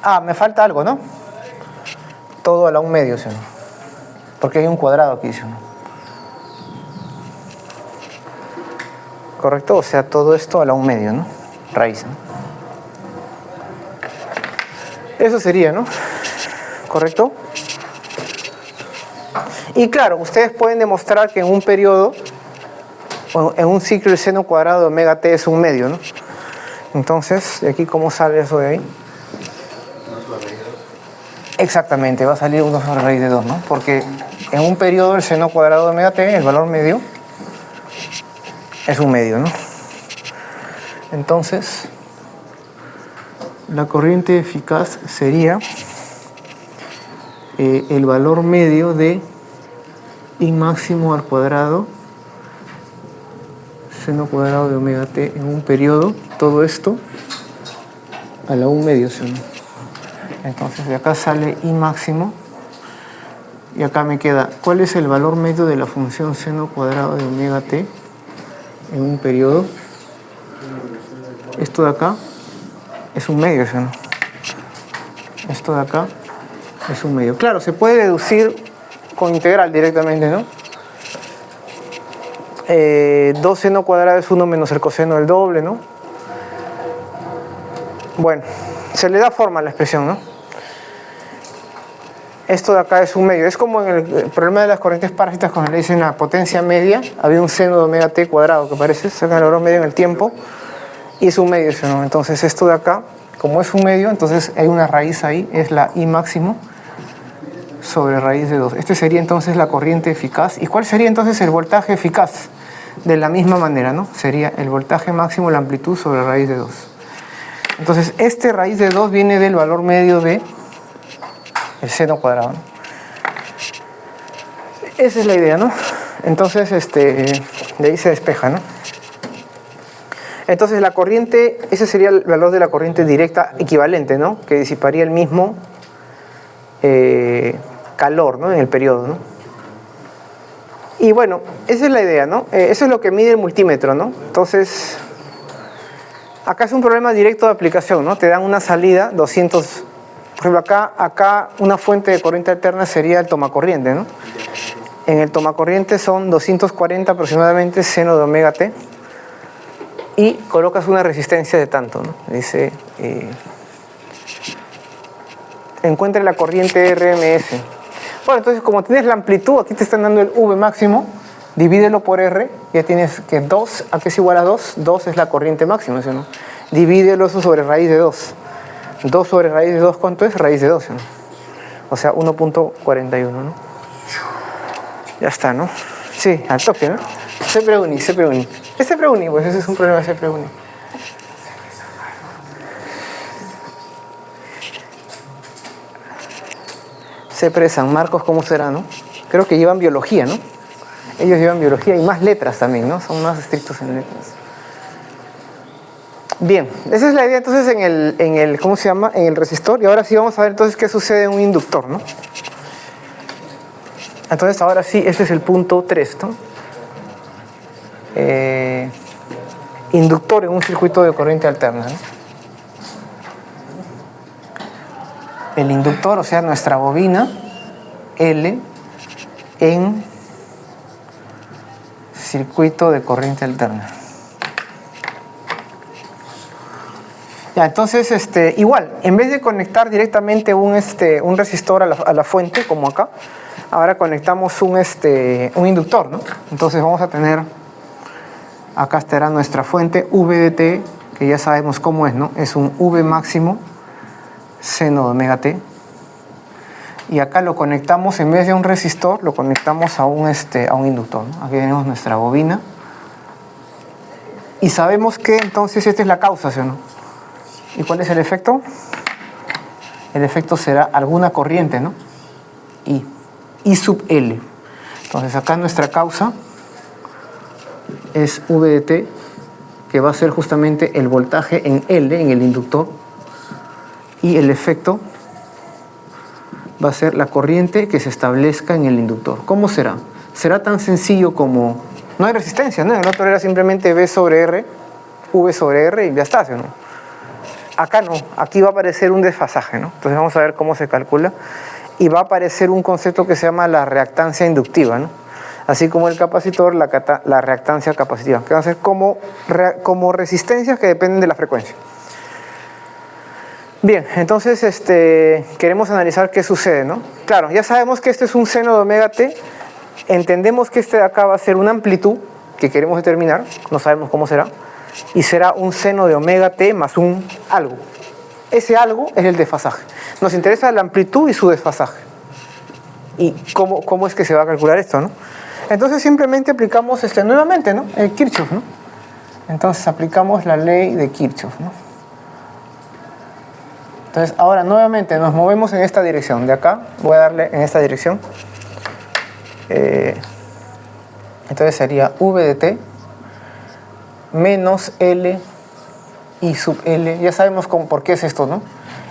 Ah, me falta algo, ¿no? Todo a la 1 medio, ¿sí? Porque hay un cuadrado aquí, ¿sí? ¿Correcto? O sea, todo esto a la 1 medio, ¿no? Raíz, ¿no? Eso sería, ¿no? ¿Correcto? Y claro, ustedes pueden demostrar que en un periodo, en un ciclo, el seno cuadrado de omega t es 1 medio, ¿no? Entonces, ¿de aquí cómo sale eso de ahí? Exactamente, va a salir 1 sobre raíz de 2, ¿no? Porque en un periodo el seno cuadrado de omega t, el valor medio, es 1 medio, ¿no? Entonces, la corriente eficaz sería el valor medio de I máximo al cuadrado seno cuadrado de omega t en un periodo, todo esto a la 1 medio, ¿sí? Entonces de acá sale I máximo y acá me queda, ¿cuál es el valor medio de la función seno cuadrado de omega t en un periodo? Esto de acá es 1 medio, ¿sí? Esto de acá es 1 medio. Claro, se puede deducir con integral directamente, ¿no? 2 seno cuadrado es 1 menos el coseno del doble, ¿no? Bueno, se le da forma a la expresión, ¿no? Esto de acá es un medio. Es como en el problema de las corrientes parásitas, cuando le dicen la potencia media, había un seno de omega t cuadrado, que parece, sacan el valor medio en el tiempo, y es un medio, ¿no? Entonces esto de acá, como es un medio, entonces hay una raíz ahí, es la I máximo sobre raíz de 2. Este sería entonces la corriente eficaz. ¿Y cuál sería entonces el voltaje eficaz? De la misma manera, ¿no? Sería el voltaje máximo, la amplitud sobre raíz de 2. Entonces, este raíz de 2 viene del valor medio de el seno cuadrado, ¿no? Esa es la idea, ¿no? Entonces, de ahí se despeja, ¿no? Entonces, la corriente, ese sería el valor de la corriente directa equivalente, ¿no? Que disiparía el mismo calor, ¿no? En el periodo, ¿no? Y bueno, esa es la idea, ¿no? Eso es lo que mide el multímetro, ¿no? Entonces, acá es un problema directo de aplicación, ¿no? Te dan una salida, 200, por ejemplo, acá una fuente de corriente alterna sería el tomacorriente, ¿no? En el tomacorriente son 240 aproximadamente seno de omega t y colocas una resistencia de tanto, ¿no? Dice, encuentre la corriente RMS. Bueno, entonces como tienes la amplitud, aquí te están dando el V máximo, divídelo por R, ya tienes que 2, ¿a qué es igual a 2? 2 es la corriente máxima, ¿sí, no? Divídelo eso sobre raíz de 2. 2 sobre raíz de 2, ¿cuánto es? Raíz de 2, ¿no? O sea, 1.41, ¿no? Ya está, ¿no? Sí, al toque, ¿no? CPUNI. Es CPUNI, pues ese es un problema de CPUNI. CEPRE San Marcos, ¿cómo será, no? Creo que llevan biología, ¿no? Ellos llevan biología y más letras también, ¿no? Son más estrictos en letras. Bien, esa es la idea entonces en el ¿cómo se llama? En el resistor. Y ahora sí vamos a ver entonces qué sucede en un inductor, ¿no? Entonces ahora sí, este es el punto 3, ¿no? Inductor en un circuito de corriente alterna, ¿no? El inductor, o sea, nuestra bobina L en circuito de corriente alterna. Ya, entonces, igual, en vez de conectar directamente un resistor a la fuente, como acá, ahora conectamos un inductor, ¿no? Entonces vamos a tener, acá estará nuestra fuente V de T, que ya sabemos cómo es, ¿no? Es un V máximo seno de omega t, y acá lo conectamos, en vez de un resistor, lo conectamos a un inductor, ¿no? Aquí tenemos nuestra bobina, y sabemos que entonces esta es la causa, ¿sí o no? ¿Y cuál es el efecto? El efecto será alguna corriente, ¿no? I sub L. Entonces acá nuestra causa es V de T, que va a ser justamente el voltaje en L, en el inductor, y el efecto va a ser la corriente que se establezca en el inductor. ¿Cómo será? Será tan sencillo como... No hay resistencia, ¿no? El otro era simplemente V sobre R, V sobre R y ya está, ¿sí o no? Acá no, aquí va a aparecer un desfasaje, ¿no? Entonces vamos a ver cómo se calcula. Y va a aparecer un concepto que se llama la reactancia inductiva, ¿no? Así como el capacitor, la reactancia capacitiva, que va a ser como resistencias que dependen de la frecuencia. Bien, entonces queremos analizar qué sucede, ¿no? Claro, ya sabemos que este es un seno de omega t, entendemos que este de acá va a ser una amplitud que queremos determinar, no sabemos cómo será, y será un seno de omega t más un algo. Ese algo es el desfasaje. Nos interesa la amplitud y su desfasaje. ¿Y cómo es que se va a calcular esto, no? Entonces simplemente aplicamos nuevamente, ¿no? El Kirchhoff, ¿no? Entonces aplicamos la ley de Kirchhoff, ¿no? Entonces ahora nuevamente nos movemos en esta dirección. De acá voy a darle en esta dirección. Entonces sería V de T menos L I sub L. Ya sabemos por qué es esto, ¿no?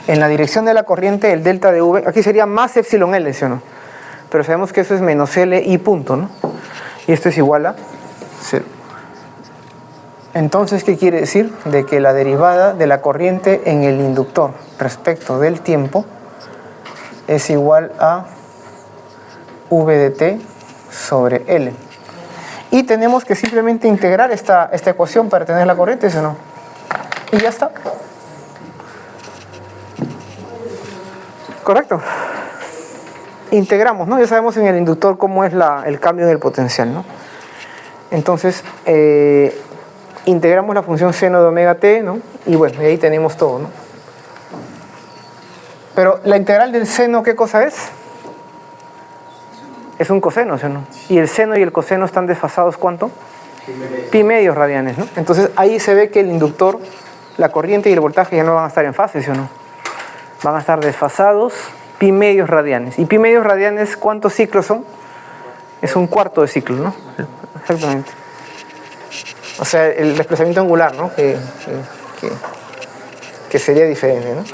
En la dirección de la corriente, el delta de V, aquí sería más epsilon L, ¿sí o no? Pero sabemos que eso es menos L I punto, ¿no? Y esto es igual a 0. Entonces, ¿qué quiere decir? De que la derivada de la corriente en el inductor respecto del tiempo es igual a V de t sobre L. Y tenemos que simplemente integrar esta ecuación para tener la corriente, ¿sí o no? Y ya está. ¿Correcto? Integramos, ¿no? Ya sabemos en el inductor cómo es el cambio del potencial, ¿no? Entonces, integramos la función seno de omega t, ¿no? Y bueno, y ahí tenemos todo, ¿no? Pero la integral del seno, ¿qué cosa es? Es un coseno, ¿sí o no? Y el seno y el coseno están desfasados, ¿cuánto? Pi medios radianes, ¿no? Entonces ahí se ve que el inductor, la corriente y el voltaje ya no van a estar en fase, ¿sí o no? Van a estar desfasados pi medios radianes. ¿Y pi medios radianes cuántos ciclos son? Es un cuarto de ciclo, ¿no? Exactamente. O sea, el desplazamiento angular, ¿no? Que sería diferente, ¿no?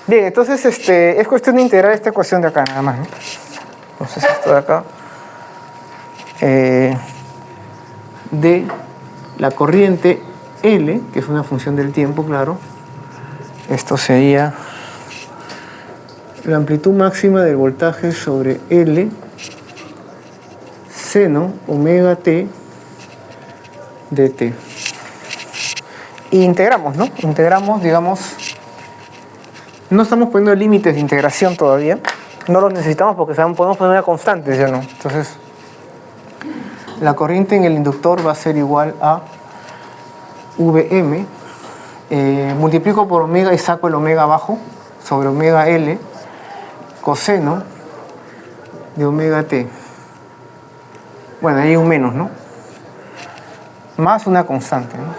Bien, entonces es cuestión de integrar esta ecuación de acá, nada más, ¿no? Entonces esto de acá, de la corriente L, que es una función del tiempo, claro, esto sería la amplitud máxima del voltaje sobre L seno omega t de t. Y integramos, ¿no? Integramos, digamos, no estamos poniendo límites de integración todavía. No los necesitamos porque podemos poner una constante, ¿sí o no? Entonces, la corriente en el inductor va a ser igual a Vm. Multiplico por omega y saco el omega abajo sobre omega L coseno de omega t. Bueno, ahí hay un menos, ¿no? Más una constante, ¿no?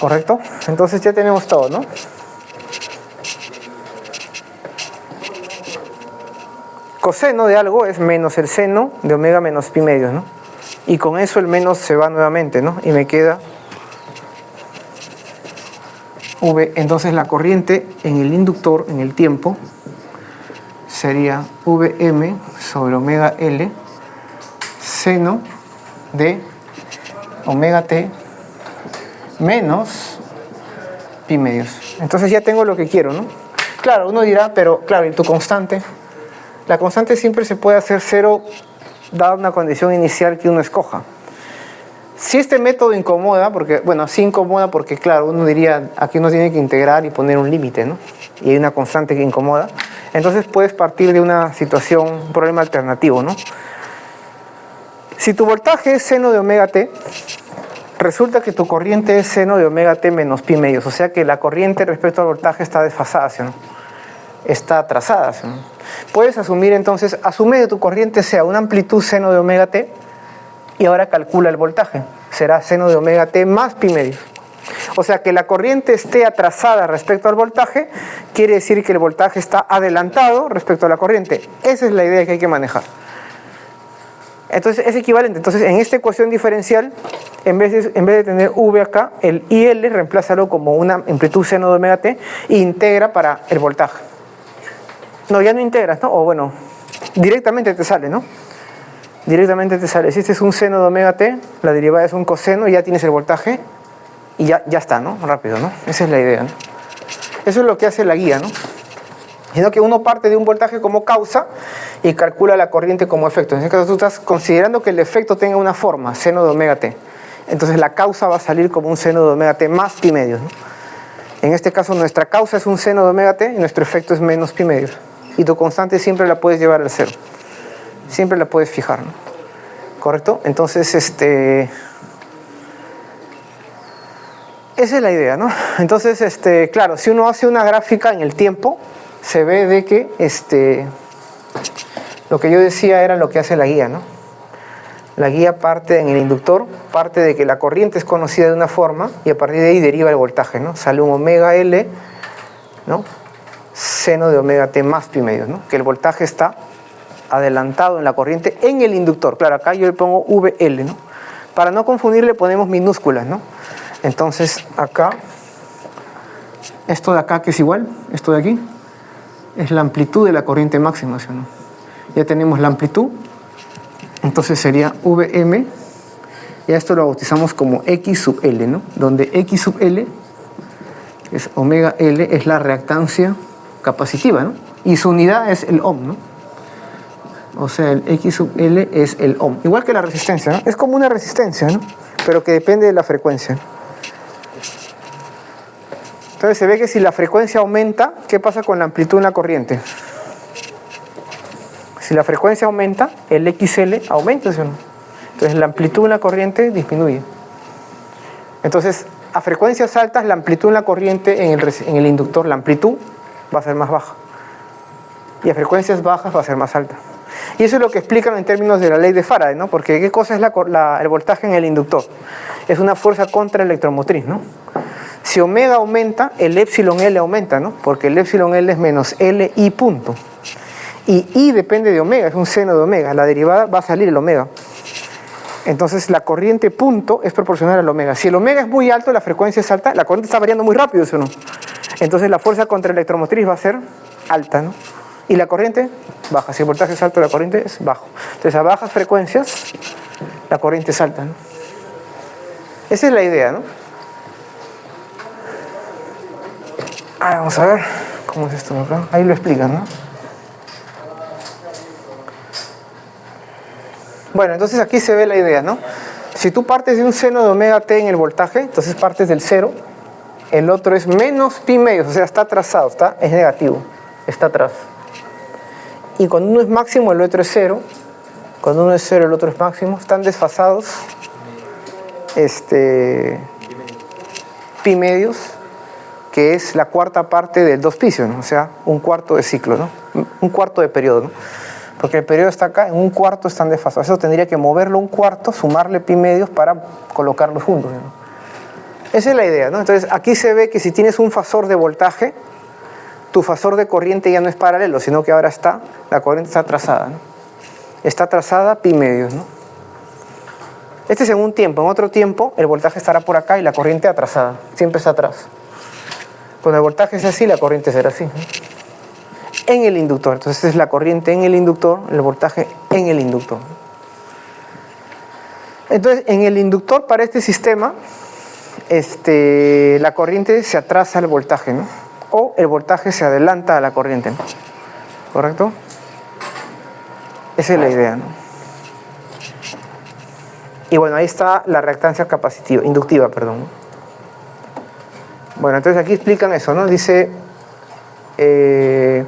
¿Correcto? Entonces ya tenemos todo, ¿no? Coseno de algo es menos el seno de omega menos pi medios, ¿no? Y con eso el menos se va nuevamente, ¿no? Y me queda V. Entonces la corriente en el inductor, en el tiempo, sería Vm sobre omega L seno de omega t menos pi medios. Entonces ya tengo lo que quiero, ¿no? Claro, uno dirá, pero claro, ¿y tu constante? La constante siempre se puede hacer cero dada una condición inicial que uno escoja. Si este método incomoda, porque, bueno, sí incomoda porque, claro, uno diría, aquí uno tiene que integrar y poner un límite, ¿no? Y hay una constante que incomoda. Entonces puedes partir de una situación, un problema alternativo, ¿no? Si tu voltaje es seno de omega t, resulta que tu corriente es seno de omega t menos pi medios. O sea que la corriente respecto al voltaje está desfasada, ¿sí o no? Está atrasada, ¿sí o no? Puedes asumir entonces, asume que tu corriente sea una amplitud seno de omega t y ahora calcula el voltaje. Será seno de omega t más pi medios. O sea que la corriente esté atrasada respecto al voltaje, quiere decir que el voltaje está adelantado respecto a la corriente. Esa es la idea que hay que manejar. Entonces es equivalente. Entonces en esta ecuación diferencial, en vez de tener V acá, el IL reemplázalo como una amplitud seno de omega t e integra para el voltaje. No, ya no integras, ¿no? O bueno, directamente te sale, ¿no? Directamente te sale. Si este es un seno de omega t, la derivada es un coseno y ya tienes el voltaje y ya está, ¿no? Rápido, ¿no? Esa es la idea, ¿no? Eso es lo que hace la guía, ¿no? Sino que uno parte de un voltaje como causa y calcula la corriente como efecto. En este caso tú estás considerando que el efecto tenga una forma, seno de omega t. Entonces la causa va a salir como un seno de omega t más pi medios, ¿no? En este caso nuestra causa es un seno de omega t y nuestro efecto es menos pi medios. Y tu constante siempre la puedes llevar al cero. Siempre la puedes fijar, ¿no? ¿Correcto? Entonces, esa es la idea, ¿no? Entonces, claro, si uno hace una gráfica en el tiempo, se ve de que, lo que yo decía era lo que hace la guía, ¿no? La guía parte en el inductor, parte de que la corriente es conocida de una forma y a partir de ahí deriva el voltaje, ¿no? Sale un omega L, ¿no? Seno de omega t más pi medios, ¿no? Que el voltaje está adelantado en la corriente en el inductor. Claro, acá yo le pongo VL, ¿no? Para no confundir le ponemos minúsculas, ¿no? Entonces acá, esto de acá que es igual, esto de aquí, es la amplitud de la corriente máxima, ¿sí o no? Ya tenemos la amplitud, entonces sería Vm, y a esto lo bautizamos como X sub L, ¿no? Donde X sub L, es omega L, es la reactancia capacitiva, ¿no? Y su unidad es el ohm, ¿no? O sea, el X sub L es el ohm. Igual que la resistencia, ¿no? Es como una resistencia, ¿no? Pero que depende de la frecuencia. Entonces se ve que si la frecuencia aumenta, ¿qué pasa con la amplitud en la corriente? Si la frecuencia aumenta, el XL aumenta, ¿sí o no? Entonces la amplitud en la corriente disminuye. Entonces, a frecuencias altas, la amplitud en la corriente en el inductor, la amplitud va a ser más baja. Y a frecuencias bajas va a ser más alta. Y eso es lo que explican en términos de la ley de Faraday, ¿no? Porque ¿qué cosa es el voltaje en el inductor? Es una fuerza contraelectromotriz, ¿no? Si omega aumenta, el epsilon L aumenta, ¿no? Porque el epsilon L es menos LI punto. Y I depende de omega, es un seno de omega. La derivada va a salir el omega. Entonces la corriente punto es proporcional al omega. Si el omega es muy alto, la frecuencia es alta, la corriente está variando muy rápido, ¿sí o no? Entonces la fuerza contraelectromotriz va a ser alta, ¿no? Y la corriente baja. Si el voltaje es alto, la corriente es bajo. Entonces a bajas frecuencias, la corriente es alta, ¿no? Esa es la idea, ¿no? Vamos a ver cómo es esto acá. Ahí lo explican, ¿no? Bueno, entonces aquí se ve la idea, ¿no? Si tú partes de un seno de omega t en el voltaje, entonces partes del 0, el otro es menos pi medios, o sea, está atrasado, es negativo, está atrás. Y cuando uno es máximo, el otro es 0. Cuando uno es 0, el otro es máximo. Están desfasados pi medios, que es la cuarta parte del 2 pi, ¿no? O sea, un cuarto de ciclo, ¿no? Un cuarto de periodo, ¿no? Porque el periodo está acá, en un cuarto están desfasados. Eso tendría que moverlo un cuarto, sumarle pi medios para colocarlos juntos, ¿no? Esa es la idea, ¿no? Entonces aquí se ve que si tienes un fasor de voltaje, tu fasor de corriente ya no es paralelo, sino que ahora la corriente está trazada, ¿no? Está trazada pi medios, ¿no? Este es en un tiempo. En otro tiempo el voltaje estará por acá y la corriente atrasada. Siempre está atrás. Cuando el voltaje es así, la corriente será así, ¿no? En el inductor. Entonces es la corriente en el inductor, el voltaje en el inductor. Entonces en el inductor para este sistema la corriente se atrasa al voltaje, ¿no? O el voltaje se adelanta a la corriente, ¿no? ¿Correcto? Esa es la idea, ¿no? Y bueno, ahí está la reactancia capacitiva, inductiva, perdón. Bueno, entonces aquí explican eso, ¿no? Dice,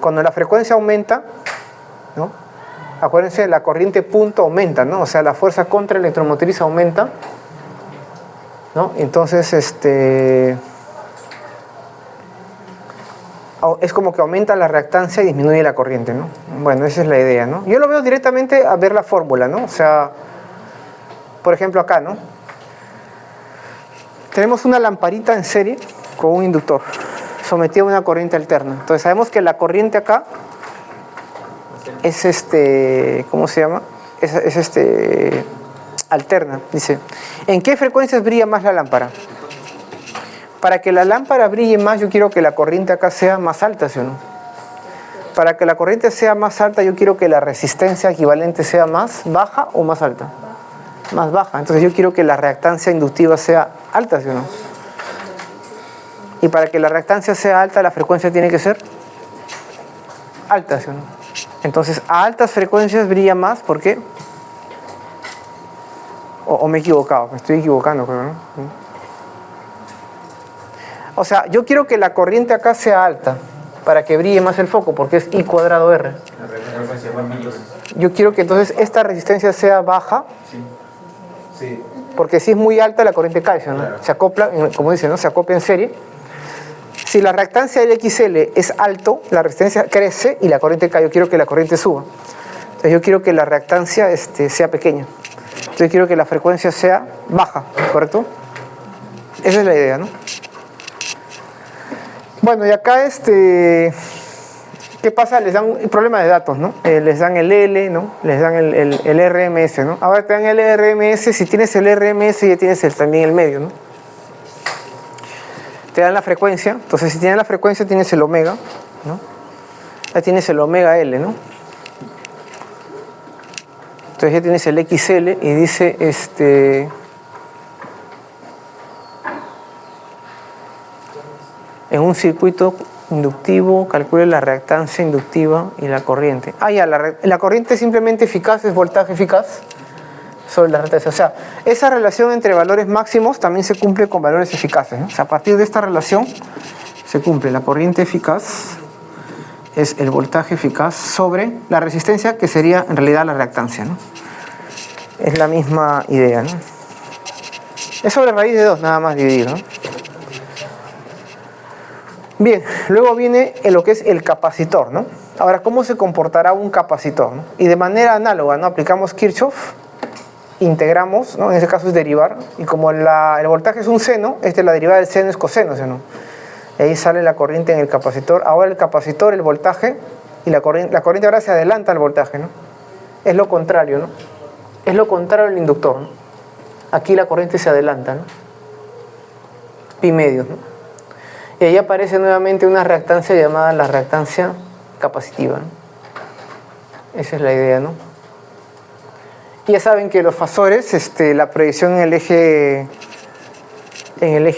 cuando la frecuencia aumenta, ¿no? Acuérdense, la corriente punto aumenta, ¿no? O sea, la fuerza contraelectromotriz aumenta, ¿no? Entonces, es como que aumenta la reactancia y disminuye la corriente, ¿no? Bueno, esa es la idea, ¿no? Yo lo veo directamente a ver la fórmula, ¿no? O sea, por ejemplo acá, ¿no? Tenemos una lamparita en serie con un inductor sometido a una corriente alterna. Entonces sabemos que la corriente acá es ¿cómo se llama? Es alterna. Dice, ¿en qué frecuencias brilla más la lámpara? Para que la lámpara brille más, yo quiero que la corriente acá sea más alta, ¿sí o no? Para que la corriente sea más alta, yo quiero que la resistencia equivalente sea más baja o más alta. Más baja. Entonces yo quiero que la reactancia inductiva sea alta, ¿sí o no? Y para que la reactancia sea alta, la frecuencia tiene que ser alta, ¿sí o no? Entonces a altas frecuencias brilla más, ¿por qué? O me he equivocado, me estoy equivocando, creo, ¿no? O sea, yo quiero que la corriente acá sea alta para que brille más el foco, porque es I cuadrado R. Yo quiero que entonces esta resistencia sea baja, sí. Porque si es muy alta la corriente cae, ¿no? Claro. Se acopla, como dice, ¿no? Se acopla en serie. Si la reactancia del XL es alto, la resistencia crece y la corriente cae. Yo quiero que la corriente suba. Entonces yo quiero que la reactancia sea pequeña. Entonces yo quiero que la frecuencia sea baja, ¿correcto? Esa es la idea, ¿no? Bueno, y acá ¿qué pasa? Les dan un problema de datos, ¿no? Les dan el L, ¿no? Les dan el RMS, ¿no? Ahora te dan el RMS, si tienes el RMS ya tienes también el medio, ¿no? Te dan la frecuencia, entonces si tienes la frecuencia tienes el omega, ¿no? Ya tienes el omega L, ¿no? Entonces ya tienes el XL y dice, en un circuito inductivo, calcule la reactancia inductiva y la corriente. Ya, la corriente simplemente eficaz es voltaje eficaz sobre la reactancia. O sea, esa relación entre valores máximos también se cumple con valores eficaces, ¿no? O sea, a partir de esta relación se cumple la corriente eficaz es el voltaje eficaz sobre la resistencia, que sería en realidad la reactancia, ¿no? Es la misma idea, ¿no? Es sobre raíz de 2 nada más dividir, ¿no? Bien, luego viene lo que es el capacitor, ¿no? Ahora, ¿cómo se comportará un capacitor, ¿no? Y de manera análoga, ¿no? Aplicamos Kirchhoff, integramos, ¿no? En ese caso es derivar, y como el voltaje es un seno, la derivada del seno es coseno, ¿no? Y ahí sale la corriente en el capacitor. Ahora el capacitor, el voltaje, y la corriente ahora se adelanta al voltaje, ¿no? Es lo contrario, ¿no? Es lo contrario al inductor, ¿no? Aquí la corriente se adelanta, ¿no? Pi medios, ¿no? Y ahí aparece nuevamente una reactancia llamada la reactancia capacitiva, ¿no? Esa es la idea, ¿no? Y ya saben que los fasores, la proyección en el eje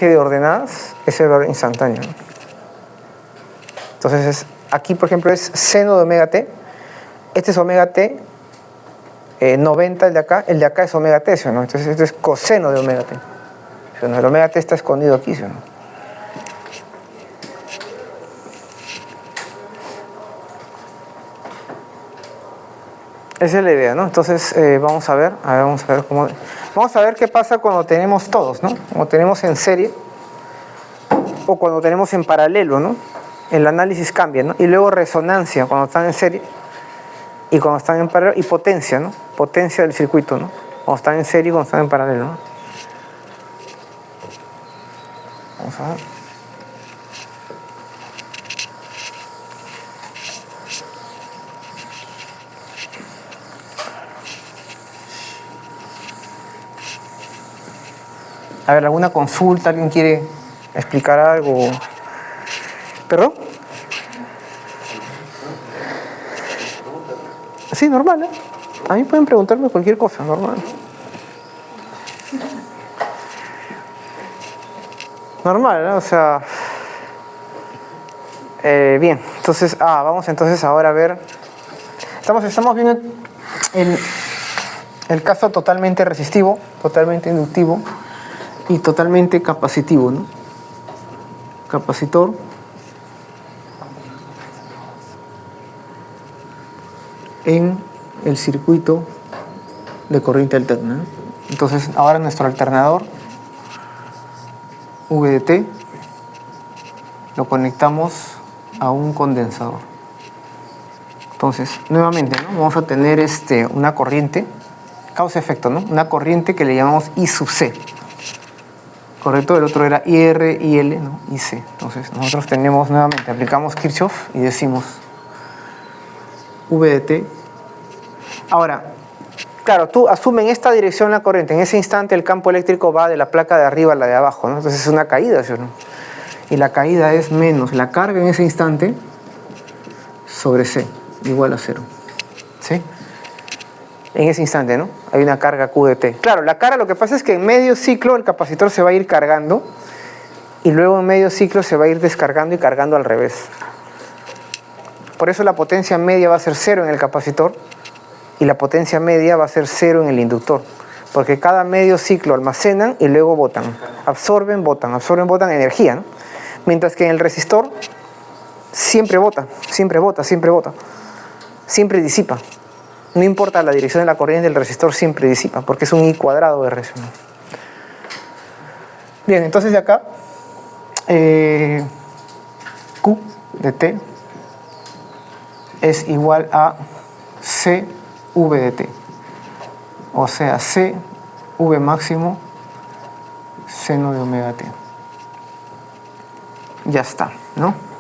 de ordenadas es el valor instantáneo, ¿no? Entonces, aquí por ejemplo es seno de omega t. Este es omega t, 90 el de acá es omega t, ¿sí o no? Entonces esto es coseno de omega t, ¿sí o no? El omega t está escondido aquí, ¿sí o no? Esa es la idea, ¿no? Entonces vamos a ver cómo... Vamos a ver qué pasa cuando tenemos todos, ¿no? Cuando tenemos en serie o cuando tenemos en paralelo, ¿no? El análisis cambia, ¿no? Y luego resonancia cuando están en serie y cuando están en paralelo, y potencia, ¿no? Potencia del circuito, ¿no? Cuando están en serie y cuando están en paralelo, ¿no? Vamos a ver. A ver, ¿alguna consulta? ¿Alguien quiere explicar algo? ¿Perdón? Sí, normal, ¿eh? A mí pueden preguntarme cualquier cosa, normal. Normal, ¿no? O sea... bien, entonces... vamos entonces ahora a ver... Estamos viendo el caso totalmente resistivo, totalmente inductivo y totalmente capacitivo, ¿no? Capacitor en el circuito de corriente alterna, ¿no? Entonces ahora nuestro alternador VDT lo conectamos a un condensador. Entonces nuevamente, ¿no? Vamos a tener una corriente causa-efecto, ¿no? Una corriente que le llamamos I sub C. Correcto, el otro era IR, IL, ¿no? IC. Entonces nosotros tenemos nuevamente, aplicamos Kirchhoff y decimos VDT. Ahora, claro, tú asumes en esta dirección la corriente. En ese instante el campo eléctrico va de la placa de arriba a la de abajo, ¿no? Entonces es una caída, ¿sí o no? Y la caída es menos la carga en ese instante sobre C, igual a 0. ¿Sí? En ese instante, ¿no? Hay una carga Q de T. Claro, la carga, lo que pasa es que en medio ciclo el capacitor se va a ir cargando y luego en medio ciclo se va a ir descargando y cargando al revés. Por eso la potencia media va a ser 0 en el capacitor y la potencia media va a ser 0 en el inductor. Porque cada medio ciclo almacenan y luego botan. Absorben, botan energía, ¿no? Mientras que en el resistor siempre bota, siempre bota, siempre bota. Siempre disipa. No importa la dirección de la corriente, el resistor siempre disipa, porque es un I cuadrado de R. Bien, entonces de acá, Q de T es igual a CV de T. O sea, C, V máximo, seno de omega T. Ya está, ¿no?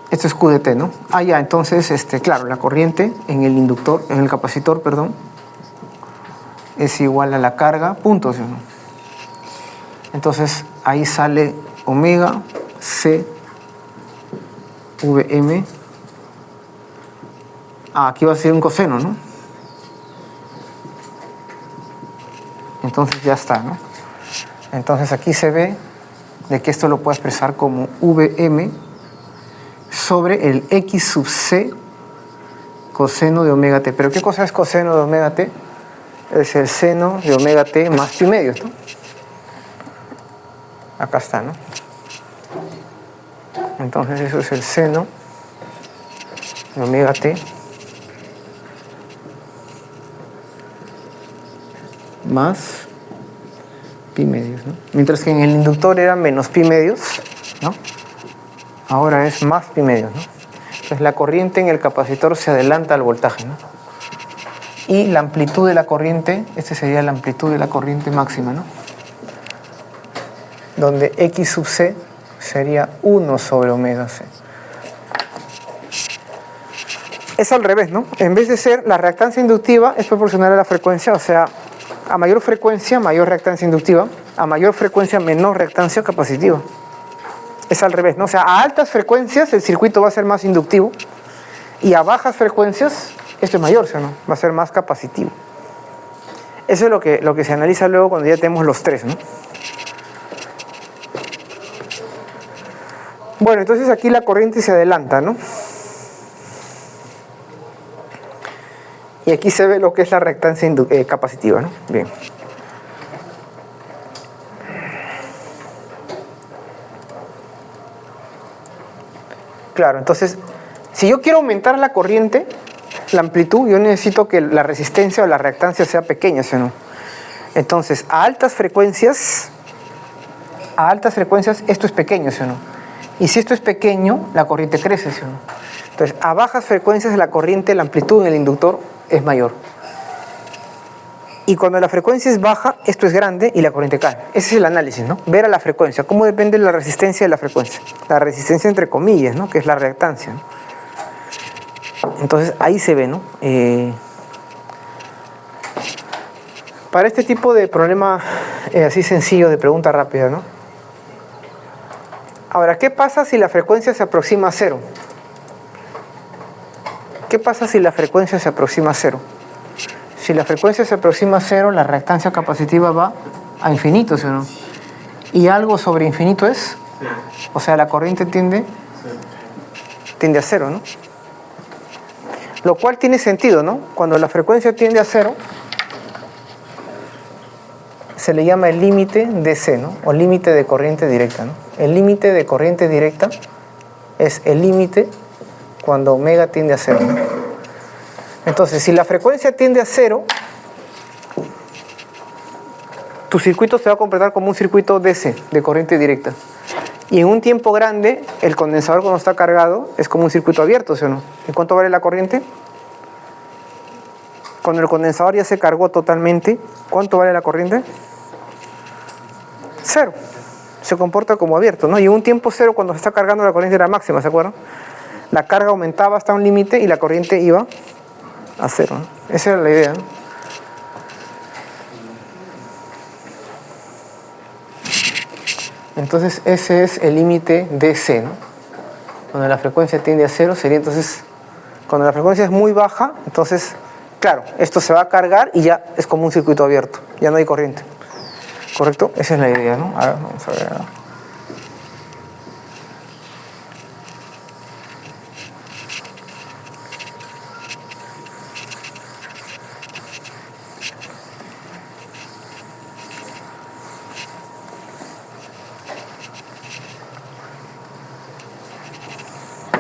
Esto es Q de T, ¿no? Ya, entonces, claro, la corriente en el capacitor, perdón, es igual a la carga, puntos, ¿no? Entonces, ahí sale omega C VM. Aquí va a ser un coseno, ¿no? Entonces ya está, ¿no? Entonces aquí se ve de que esto lo puedo expresar como Vm sobre el X sub C coseno de omega t. ¿Pero qué cosa es coseno de omega t? Es el seno de omega t más pi medios, ¿no? Acá está, ¿no? Entonces eso es el seno de omega t más pi medios, ¿no? Mientras que en el inductor era menos pi medios, ¿no? Ahora es más pi medios, ¿no? Entonces la corriente en el capacitor se adelanta al voltaje, ¿no? Y la amplitud de la corriente, este sería la amplitud de la corriente máxima, ¿no? Donde X sub C sería 1 sobre omega C. Es al revés, ¿no? En vez de ser la reactancia inductiva es proporcional a la frecuencia, o sea, a mayor frecuencia, mayor reactancia inductiva, a mayor frecuencia, menor reactancia capacitiva. Es al revés, ¿no? O sea, a altas frecuencias el circuito va a ser más inductivo y a bajas frecuencias esto es mayor, ¿sí o no? Va a ser más capacitivo. Eso es lo que se analiza luego cuando ya tenemos los tres, ¿no? Bueno, entonces aquí la corriente se adelanta, ¿no? Y aquí se ve lo que es la reactancia capacitiva, ¿no? Bien. Claro, entonces, si yo quiero aumentar la corriente, la amplitud, yo necesito que la resistencia o la reactancia sea pequeña, ¿sí o no? Entonces, a altas frecuencias esto es pequeño, ¿sí o no? Y si esto es pequeño, la corriente crece, ¿sí o no? Entonces, a bajas frecuencias la corriente, la amplitud en el inductor es mayor. Y cuando la frecuencia es baja, esto es grande y la corriente cae. Ese es el análisis, ¿no? Ver a la frecuencia. ¿Cómo depende la resistencia de la frecuencia? La resistencia entre comillas, ¿no? Que es la reactancia, ¿no? Entonces, ahí se ve, ¿no? Para este tipo de problema así sencillo, de pregunta rápida, ¿no? Ahora, ¿qué pasa si la frecuencia se aproxima a cero? ¿Qué pasa si la frecuencia se aproxima a cero? Si la frecuencia se aproxima a cero, la reactancia capacitiva va a infinito, ¿sí o no? ¿Y algo sobre infinito es? Sí. O sea, la corriente tiende a cero, ¿no? Lo cual tiene sentido, ¿no? Cuando la frecuencia tiende a cero, se le llama el límite DC, ¿no? O límite de corriente directa, ¿no? El límite de corriente directa es el límite cuando omega tiende a cero, ¿no? Entonces, si la frecuencia tiende a cero, tu circuito se va a comportar como un circuito DC, de corriente directa. Y en un tiempo grande, el condensador cuando está cargado es como un circuito abierto, ¿sí o no? ¿Y cuánto vale la corriente? Cuando el condensador ya se cargó totalmente, ¿cuánto vale la corriente? Cero. Se comporta como abierto, ¿no? Y en un tiempo cero, cuando se está cargando, la corriente era máxima, ¿se acuerdan? La carga aumentaba hasta un límite y la corriente iba a cero, ¿no? Esa era la idea, ¿no? Entonces ese es el límite DC, ¿no? Cuando la frecuencia tiende a cero sería entonces, cuando la frecuencia es muy baja, entonces, claro, esto se va a cargar y ya es como un circuito abierto, ya no hay corriente. ¿Correcto? Esa es la idea, ¿no? A ver, vamos a ver.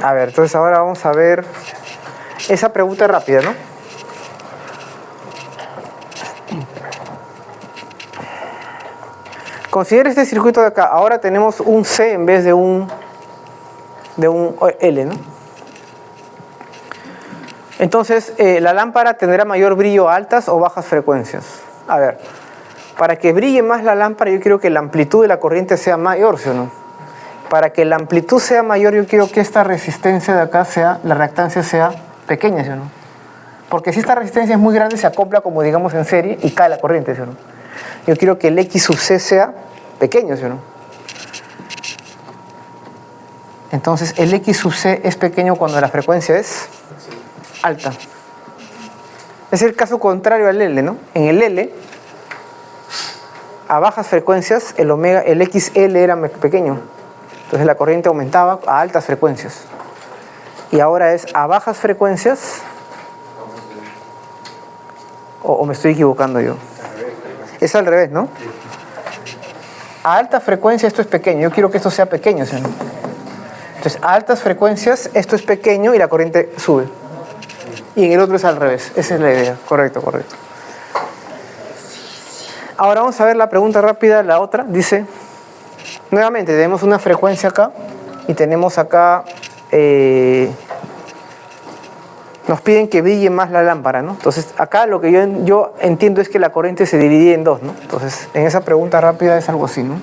A ver, entonces ahora vamos a ver esa pregunta rápida, ¿no? Considera este circuito de acá. Ahora tenemos un C en vez de un L, ¿no? Entonces, la lámpara tendrá mayor brillo a altas o bajas frecuencias. A ver, para que brille más la lámpara, yo quiero que la amplitud de la corriente sea mayor, ¿sí o no? Para que la amplitud sea mayor, yo quiero que esta resistencia de acá sea, la reactancia sea pequeña, ¿sí o no? Porque si esta resistencia es muy grande, se acopla como digamos en serie y cae la corriente, ¿sí o no? Yo quiero que el X sub C sea pequeño, ¿sí o no? Entonces el X sub C es pequeño cuando la frecuencia es alta. Es el caso contrario al L, ¿no? En el L, a bajas frecuencias el XL era pequeño. Entonces la corriente aumentaba a altas frecuencias. Y ahora es a bajas frecuencias, o me estoy equivocando yo. Es al revés, ¿no? A alta frecuencia esto es pequeño. Yo quiero que esto sea pequeño, ¿sí? Entonces a altas frecuencias esto es pequeño y la corriente sube. Y en el otro es al revés. Esa es la idea. Correcto. Ahora vamos a ver la pregunta rápida, la otra. Dice, nuevamente tenemos una frecuencia acá y tenemos acá, nos piden que brille más la lámpara, ¿no? Entonces acá lo que yo entiendo es que la corriente se divide en dos, ¿no? Entonces en esa pregunta rápida es algo así, ¿no?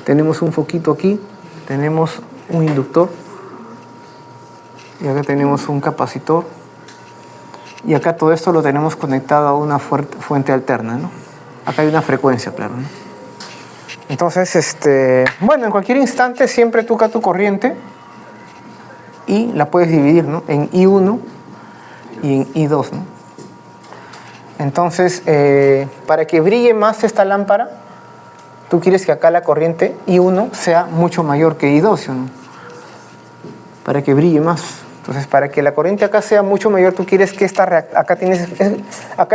Tenemos un foquito aquí, tenemos un inductor y acá tenemos un capacitor y acá todo esto lo tenemos conectado a una fuente alterna, ¿no? Acá hay una frecuencia, claro, ¿no? Entonces, bueno, en cualquier instante siempre toca tu corriente y la puedes dividir, ¿no? En I1 y en I2, ¿no? Entonces, para que brille más esta lámpara, tú quieres que acá la corriente I1 sea mucho mayor que I2, ¿no? Para que brille más. Entonces, para que la corriente acá sea mucho mayor, tú quieres que acá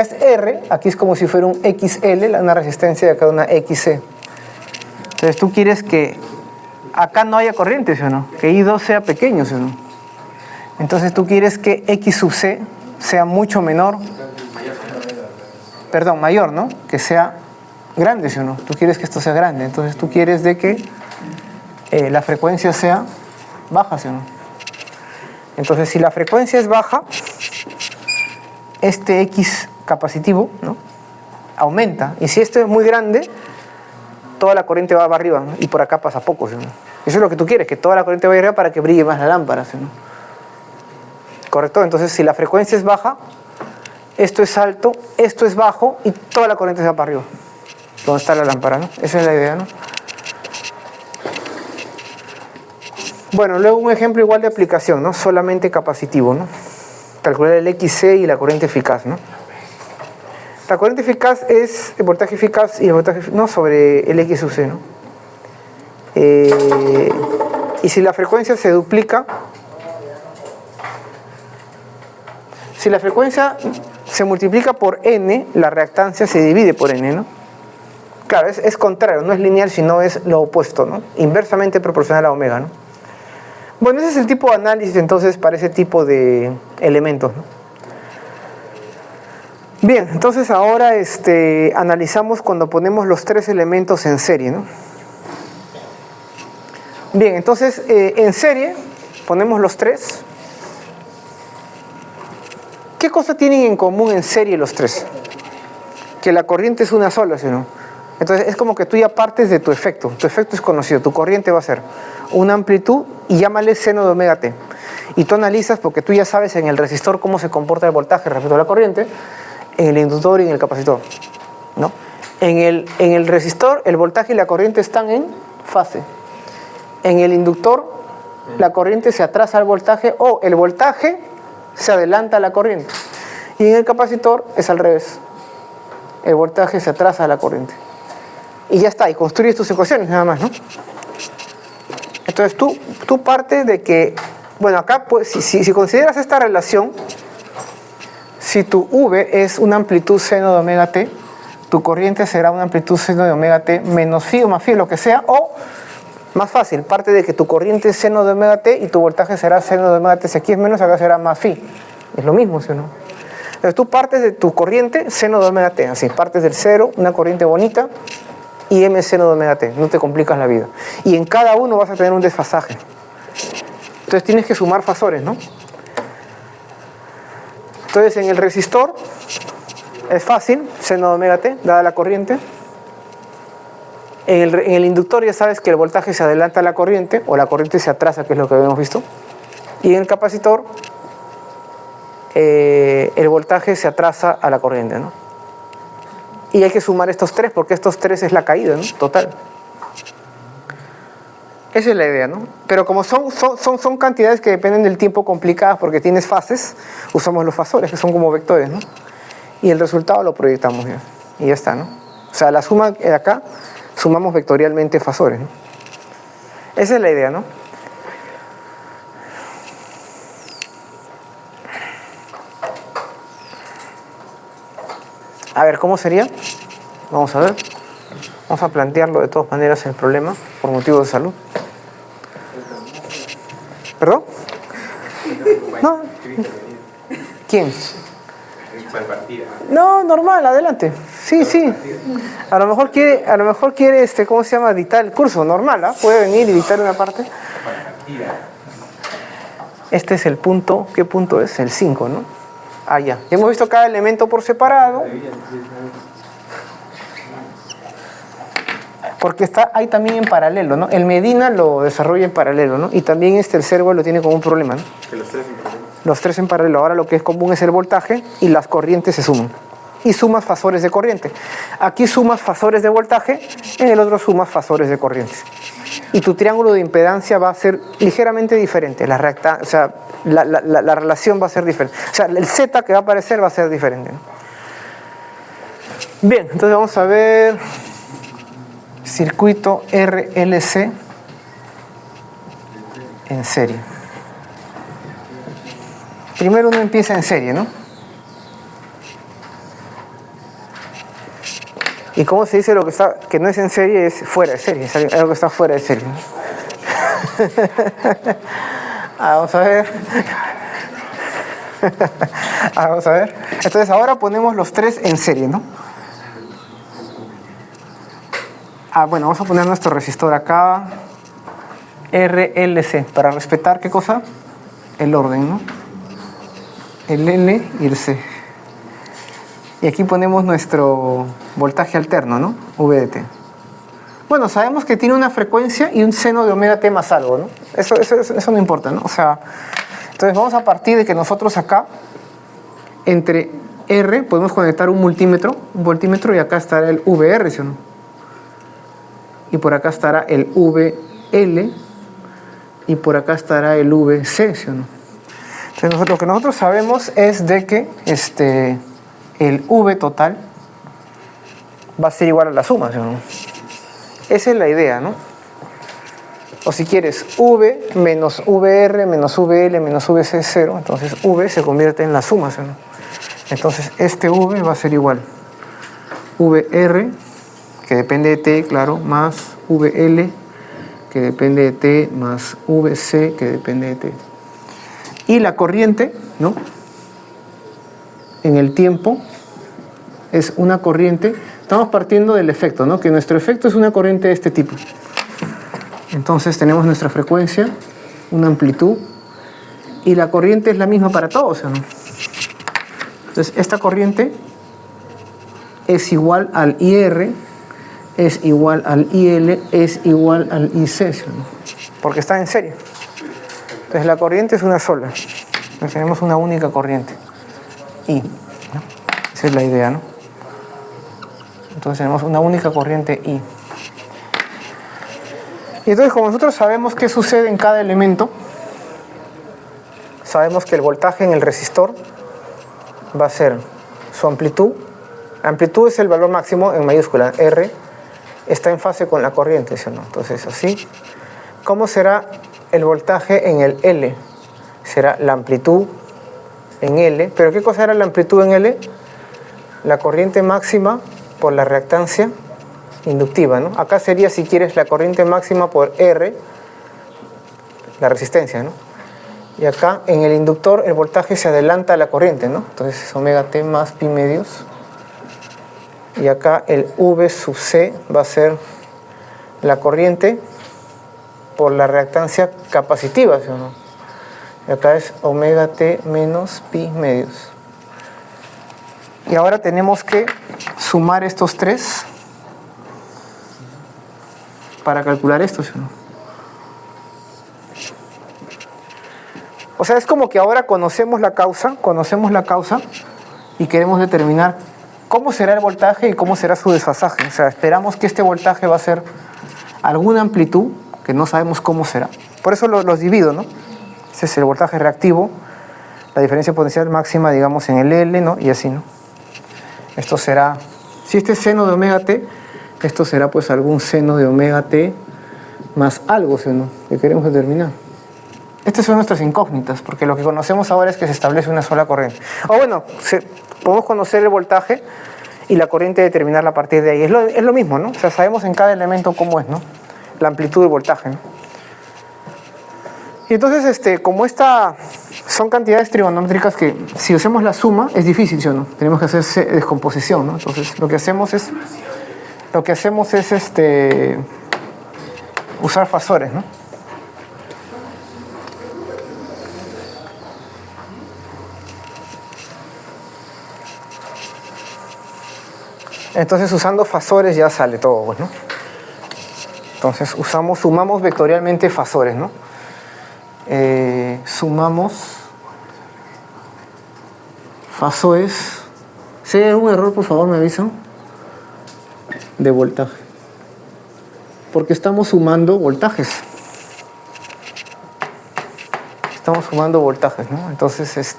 es R, aquí es como si fuera un XL, una resistencia, y acá una XC. Entonces, tú quieres que acá no haya corriente, ¿sí o no? Que I2 sea pequeño, ¿sí o no? Entonces, tú quieres que X sub C sea mucho menor, mayor, ¿no? Que sea grande, ¿sí o no? Tú quieres que esto sea grande, entonces tú quieres de que la frecuencia sea baja, ¿sí o no? Entonces, si la frecuencia es baja, este X capacitivo, ¿no? Aumenta. Y si esto es muy grande, toda la corriente va para arriba, ¿no? Y por acá pasa poco, ¿sí? Eso es lo que tú quieres, que toda la corriente vaya arriba para que brille más la lámpara, ¿sí? ¿Correcto? Entonces, si la frecuencia es baja, esto es alto, esto es bajo y toda la corriente se va para arriba, donde está la lámpara, ¿no? Esa es la idea, ¿no? Bueno, luego un ejemplo igual de aplicación, ¿no? Solamente capacitivo, ¿no? Calcular el XC y la corriente eficaz, ¿no? La corriente eficaz es el voltaje eficaz y el voltaje sobre el X sub C, ¿no? Y si la frecuencia se duplica, si la frecuencia se multiplica por N, la reactancia se divide por N, ¿no? Claro, es contrario, no es lineal, sino es lo opuesto, ¿no? Inversamente proporcional a omega, ¿no? Bueno, ese es el tipo de análisis entonces para ese tipo de elementos, ¿no? Bien, entonces ahora analizamos cuando ponemos los tres elementos en serie, ¿no? Bien, entonces en serie ponemos los tres. ¿Qué cosa tienen en común en serie los tres? Que la corriente es una sola, ¿sí o no? Entonces es como que tú ya partes de tu efecto. Tu efecto es conocido, tu corriente va a ser una amplitud y llámale seno de omega t. Y tú analizas porque tú ya sabes en el resistor cómo se comporta el voltaje respecto a la corriente, en el inductor y en el capacitor, ¿no? En el resistor el voltaje y la corriente están en fase. En el inductor la corriente se atrasa al voltaje o el voltaje se adelanta a la corriente. Y en el capacitor es al revés. El voltaje se atrasa a la corriente. Y ya está, y construyes tus ecuaciones nada más, ¿no? Entonces tú partes de que, bueno, acá pues, si consideras esta relación, si tu V es una amplitud seno de omega t, tu corriente será una amplitud seno de omega t menos phi o más phi, lo que sea, o más fácil, parte de que tu corriente es seno de omega t y tu voltaje será seno de omega t. Si aquí es menos, acá será más phi. Es lo mismo, ¿sí o no? Entonces tú partes de tu corriente seno de omega t, así, partes del cero, una corriente bonita, y m seno de omega t, no te complicas la vida. Y en cada uno vas a tener un desfasaje. Entonces tienes que sumar fasores, ¿no? Entonces en el resistor es fácil, seno de omega t, dada la corriente. En el inductor ya sabes que el voltaje se adelanta a la corriente, o la corriente se atrasa, que es lo que habíamos visto. Y en el capacitor el voltaje se atrasa a la corriente, ¿no? Y hay que sumar estos tres, porque estos tres es la caída, ¿no? Total. Esa es la idea, ¿no? Pero como son cantidades que dependen del tiempo complicadas porque tienes fases, usamos los fasores, que son como vectores, ¿no? Y el resultado lo proyectamos ya. Y ya está, ¿no? O sea, la suma de acá, sumamos vectorialmente fasores, ¿no? Esa es la idea, ¿no? A ver, ¿cómo sería? Vamos a ver. Vamos a plantearlo de todas maneras el problema, por motivos de salud. ¿Perdón? No. ¿Quién? No, normal, adelante. Sí, sí. A lo mejor quiere, ¿cómo se llama? Dictar el curso, normal, ¿ah? Puede venir y dictar una parte. Este es el punto, ¿qué punto es? El 5, ¿no? Ah, ya. Ya hemos visto cada elemento por separado. Porque está ahí también en paralelo, ¿no? El Medina lo desarrolla en paralelo, ¿no? Y también el Servo lo tiene como un problema, ¿no? Los tres en paralelo. Ahora lo que es común es el voltaje y las corrientes se suman. Y sumas fasores de corriente. Aquí sumas fasores de voltaje, en el otro sumas fasores de corrientes. Y tu triángulo de impedancia va a ser ligeramente diferente. La relación va a ser diferente. O sea, el Z que va a aparecer va a ser diferente, ¿no? Bien, entonces vamos a ver circuito RLC en serie. Primero uno empieza en serie, ¿no? ¿Y cómo se dice lo que no es en serie? Es fuera de serie, es algo que está fuera de serie, ¿no? Vamos a ver. Vamos a ver. Entonces ahora ponemos los tres en serie, ¿no? Bueno, vamos a poner nuestro resistor acá. RLC, para respetar, ¿qué cosa? El orden, ¿no? El L y el C. Y aquí ponemos nuestro voltaje alterno, ¿no? VDT. Bueno, sabemos que tiene una frecuencia y un seno de omega t más algo, ¿no? Eso no importa, ¿no? O sea, entonces vamos a partir de que nosotros acá, entre R, podemos conectar un voltímetro, y acá estará el VR, ¿sí o no? Y por acá estará el VL, y por acá estará el VC, ¿sí o no? Entonces lo que nosotros sabemos es de que el V total va a ser igual a la suma, ¿sí o no? Esa es la idea, ¿no? O si quieres, V menos VR menos VL menos VC es 0, entonces V se convierte en la suma, ¿sí o no? Entonces este V va a ser igual VR, que depende de T, claro, más VL, que depende de T, más VC, que depende de T. Y la corriente, ¿no? En el tiempo es una corriente. Estamos partiendo del efecto, ¿no? Que nuestro efecto es una corriente de este tipo. Entonces tenemos nuestra frecuencia, una amplitud, y la corriente es la misma para todos, ¿no? Entonces esta corriente es igual al IR, es igual al IL, es igual al IC, ¿no? Porque está en serie. Entonces la corriente es una sola. Entonces tenemos una única corriente. I, ¿no? Esa es la idea, ¿no? Entonces tenemos una única corriente I. Y entonces, como nosotros sabemos qué sucede en cada elemento, sabemos que el voltaje en el resistor va a ser su amplitud. La amplitud es el valor máximo en mayúscula. R está en fase con la corriente, ¿sí o no? Entonces, así. ¿Cómo será el voltaje en el L? Será la amplitud en L. ¿Pero qué cosa era la amplitud en L? La corriente máxima por la reactancia inductiva, ¿no? Acá sería, si quieres, la corriente máxima por R, la resistencia, ¿no? Y acá en el inductor el voltaje se adelanta a la corriente, ¿no? Entonces es omega t más pi medios. Y acá el V sub C va a ser la corriente por la reactancia capacitiva, ¿sí o no? Y acá es omega t menos pi medios. Y ahora tenemos que sumar estos tres para calcular esto, ¿sí o no? O sea, es como que ahora conocemos la causa y queremos determinar cómo será el voltaje y cómo será su desfasaje. O sea, esperamos que este voltaje va a ser alguna amplitud que no sabemos cómo será. Por eso los divido, ¿no? Ese es el voltaje reactivo, la diferencia potencial máxima, digamos, en el L, ¿no? Y así, ¿no? Esto será Si este es seno de omega t, esto será pues algún seno de omega t más algo, ¿sí o no?, que queremos determinar. Estas son nuestras incógnitas, porque lo que conocemos ahora es que se establece una sola corriente. O bueno, podemos conocer el voltaje y la corriente determinarla a partir de ahí. Es lo mismo, ¿no? O sea, sabemos en cada elemento cómo es, ¿no?, la amplitud del voltaje, ¿no? Y entonces, como esta son cantidades trigonométricas que si hacemos la suma es difícil, ¿sí o no? Tenemos que hacer descomposición, ¿no? Entonces, lo que hacemos es usar fasores, ¿no? Entonces, usando fasores ya sale todo, pues, ¿no? Entonces, sumamos vectorialmente fasores, ¿no? Sumamos fasores. Si hay algún error, por favor, me avisan. De voltaje. Porque estamos sumando voltajes. Estamos sumando voltajes, ¿no? Entonces,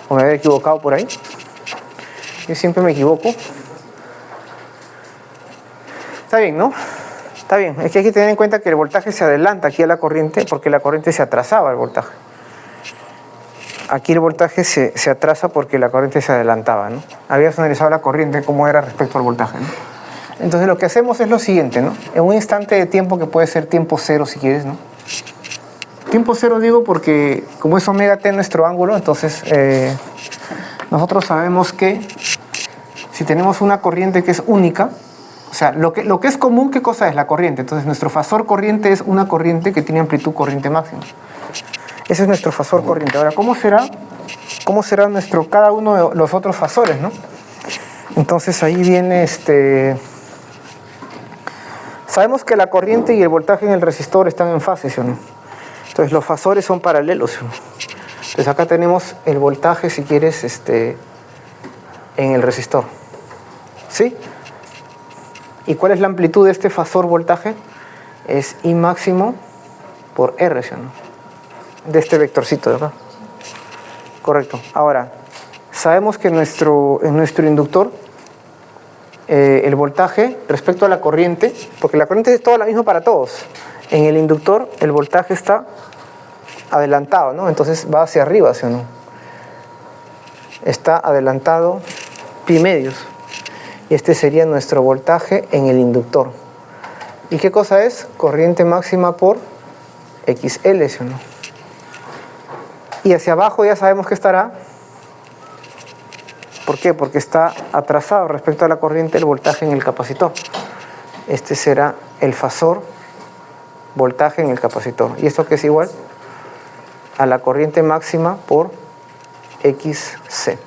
o me había equivocado por ahí. Yo siempre me equivoco. Está bien, ¿no? Está bien. Es que hay que tener en cuenta que el voltaje se adelanta aquí a la corriente porque la corriente se atrasaba al voltaje. Aquí el voltaje se atrasa porque la corriente se adelantaba, ¿no? Habías analizado la corriente cómo era respecto al voltaje, ¿no? Entonces lo que hacemos es lo siguiente, ¿no? En un instante de tiempo que puede ser tiempo cero si quieres, ¿no? Tiempo cero digo porque como es omega t nuestro ángulo, entonces nosotros sabemos que si tenemos una corriente que es única, o sea, lo que es común, ¿qué cosa es? La corriente. Entonces nuestro fasor corriente es una corriente que tiene amplitud corriente máxima. Ese es nuestro fasor corriente. Ahora, ¿cómo será cada uno de los otros fasores, ¿no? Entonces ahí viene sabemos que la corriente y el voltaje en el resistor están en fase, ¿sí o no? Entonces los fasores son paralelos, ¿sí o no? Entonces acá tenemos el voltaje, si quieres, en el resistor. ¿Sí? ¿Y cuál es la amplitud de este fasor voltaje? Es I máximo por R, ¿sí o no?, de este vectorcito de acá. Correcto. Ahora, sabemos que en nuestro inductor el voltaje respecto a la corriente, porque la corriente es toda la misma para todos, en el inductor el voltaje está adelantado, ¿no? Entonces va hacia arriba, ¿sí o no? Está adelantado pi medios. Y este sería nuestro voltaje en el inductor. ¿Y qué cosa es? Corriente máxima por XL, ¿sí o no? Y hacia abajo ya sabemos que estará. ¿Por qué? Porque está atrasado respecto a la corriente el voltaje en el capacitor. Este será el fasor voltaje en el capacitor. ¿Y esto qué es igual? A la corriente máxima por XC.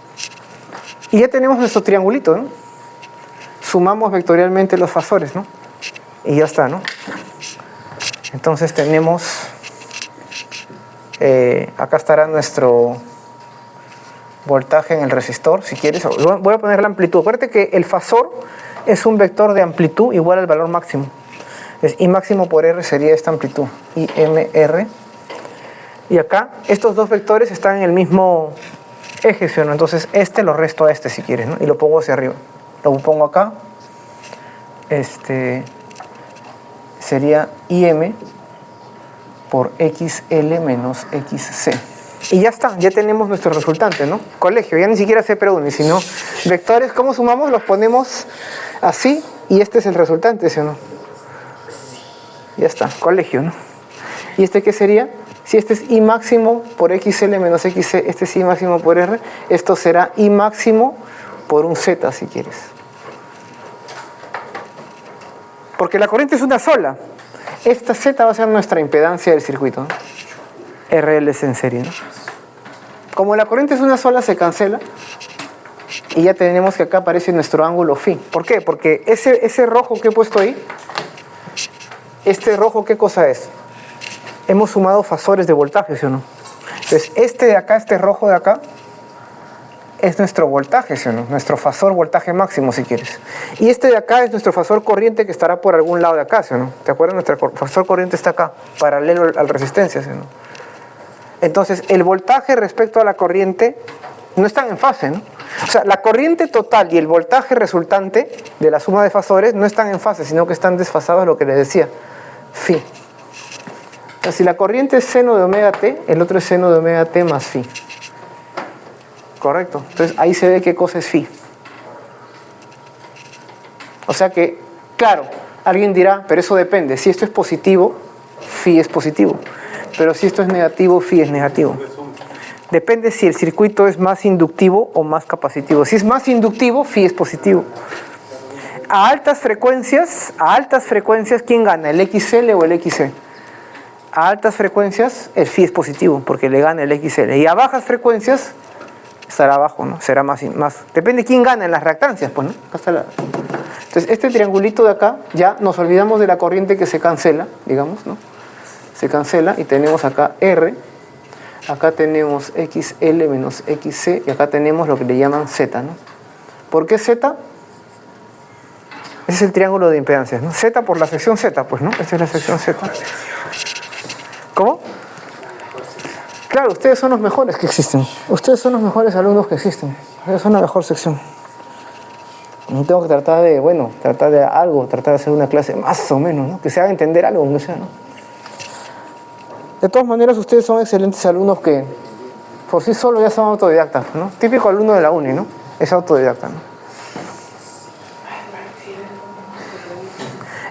Y ya tenemos nuestro triangulito, ¿no? Sumamos vectorialmente los fasores, ¿no? Y ya está, ¿no? Entonces tenemos, acá estará nuestro voltaje en el resistor, si quieres. Voy a poner la amplitud. Acuérdate que el fasor es un vector de amplitud igual al valor máximo. Entonces, I máximo por R sería esta amplitud, IMR. Y acá, estos dos vectores están en el mismo eje, ¿sí o no? Entonces, lo resto a si quieres, ¿no? Y lo pongo hacia arriba. Lo pongo acá. Sería IM por XL menos XC. Y ya está, ya tenemos nuestro resultante, ¿no? Colegio, ya ni siquiera CPU, sino vectores, ¿cómo sumamos? Los ponemos así y este es el resultante, ¿sí o no? Ya está, colegio, ¿no? ¿Y qué sería? Si este es I máximo por XL menos XC, este es I máximo por R, esto será I máximo por un Z, si quieres. Porque la corriente es una sola. Esta Z va a ser nuestra impedancia del circuito, ¿no? RLs en serie, ¿no? Como la corriente es una sola, se cancela y ya tenemos que acá aparece nuestro ángulo phi. ¿Por qué? Porque ese rojo que he puesto ahí, este rojo, ¿qué cosa es? Hemos sumado fasores de voltaje, ¿sí o no? Entonces, de acá, este rojo de acá, es nuestro voltaje, ¿sí o no? Nuestro fasor voltaje máximo, si quieres. Y de acá es nuestro fasor corriente que estará por algún lado de acá, ¿sí o no? ¿Te acuerdas? Nuestro fasor corriente está acá, paralelo a la resistencia, ¿sí o no? Entonces, el voltaje respecto a la corriente no están en fase, ¿no? O sea, la corriente total y el voltaje resultante de la suma de fasores no están en fase, sino que están desfasados, lo que les decía, phi. O sea, si la corriente es seno de omega t, el otro es seno de omega t más phi. Correcto. Entonces ahí se ve qué cosa es phi. O sea que, claro, alguien dirá, pero eso depende. Si esto es positivo, phi es positivo. Pero si esto es negativo, phi es negativo. Depende si el circuito es más inductivo o más capacitivo. Si es más inductivo, phi es positivo. A altas frecuencias, ¿quién gana? ¿El XL o el XC? A altas frecuencias, el phi es positivo, porque le gana el XL. Y a bajas frecuencias, estará abajo, ¿no? Será más. Depende quién gana en las reactancias, pues, ¿no? Acá está Entonces, este triangulito de acá, ya nos olvidamos de la corriente que se cancela, digamos, ¿no? Se cancela y tenemos acá R. Acá tenemos XL menos XC y acá tenemos lo que le llaman Z, ¿no? ¿Por qué Z? Ese es el triángulo de impedancias, ¿no? Z por la sección Z, pues, ¿no? Esta es la sección Z. ¿Cómo? Claro, ustedes son los mejores que existen. Ustedes son los mejores alumnos que existen. Ustedes son la mejor sección. No tengo que tratar de algo, tratar de hacer una clase más o menos, ¿no? Que se haga entender algo, aunque sea, ¿no? De todas maneras, ustedes son excelentes alumnos que por sí solos ya son autodidactas, ¿no? Típico alumno de la uni, ¿no? Es autodidacta, ¿no?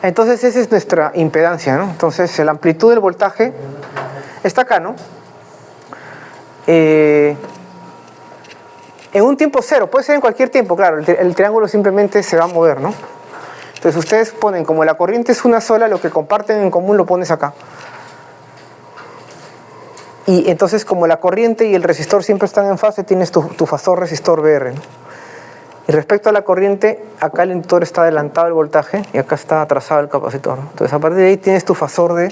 Entonces, esa es nuestra impedancia, ¿no? Entonces, la amplitud del voltaje está acá, ¿no? En un tiempo cero, puede ser en cualquier tiempo, claro, el triángulo simplemente se va a mover, ¿no? Entonces, ustedes ponen, como la corriente es una sola, lo que comparten en común lo pones acá. Y entonces, como la corriente y el resistor siempre están en fase, tienes tu fasor resistor VR, ¿no? Y respecto a la corriente, acá el inductor está adelantado el voltaje y acá está atrasado el capacitor, ¿no? Entonces, a partir de ahí tienes tu fasor de,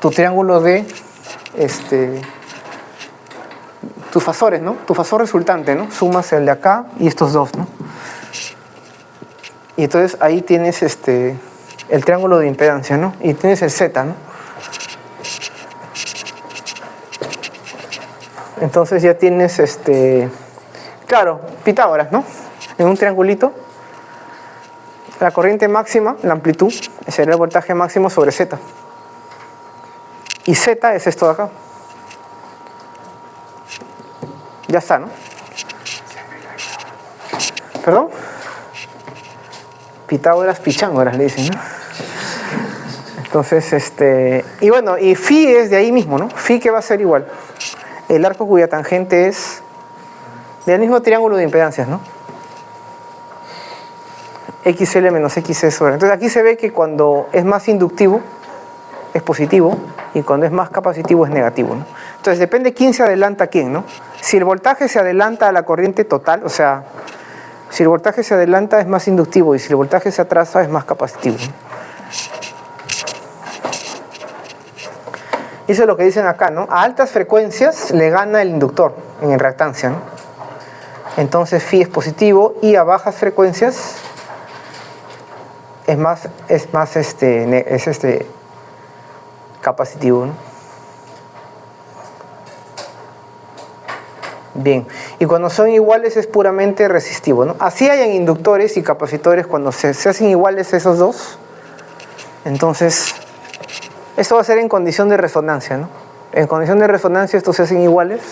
tu triángulo de, tus fasores, ¿no? Tu fasor resultante, ¿no? Sumas el de acá y estos dos, ¿no? Y entonces ahí tienes el triángulo de impedancia, ¿no? Y tienes el Z, ¿no? Entonces ya tienes, claro, Pitágoras, ¿no? En un triangulito, la corriente máxima, la amplitud, será el voltaje máximo sobre Z. Y Z es esto de acá. Ya está, ¿no? ¿Perdón? Pitágoras, Pichángoras, le dicen, ¿no? Entonces, y bueno, y phi es de ahí mismo, ¿no? Phi que va a ser igual. El arco cuya tangente es del mismo triángulo de impedancias, ¿no? XL menos XC sobre. Entonces aquí se ve que cuando es más inductivo es positivo y cuando es más capacitivo es negativo, ¿no? Entonces depende quién se adelanta a quién, ¿no? Si el voltaje se adelanta a la corriente total, o sea, si el voltaje se adelanta es más inductivo y si el voltaje se atrasa es más capacitivo, ¿no? Eso es lo que dicen acá, ¿no? A altas frecuencias le gana el inductor en reactancia, ¿no? Entonces phi es positivo y a bajas frecuencias es más capacitivo, ¿no? Bien, y cuando son iguales es puramente resistivo, ¿no? Así hay en inductores y capacitores cuando se hacen iguales esos dos, entonces esto va a ser en condición de resonancia, ¿no? En condición de resonancia estos se hacen iguales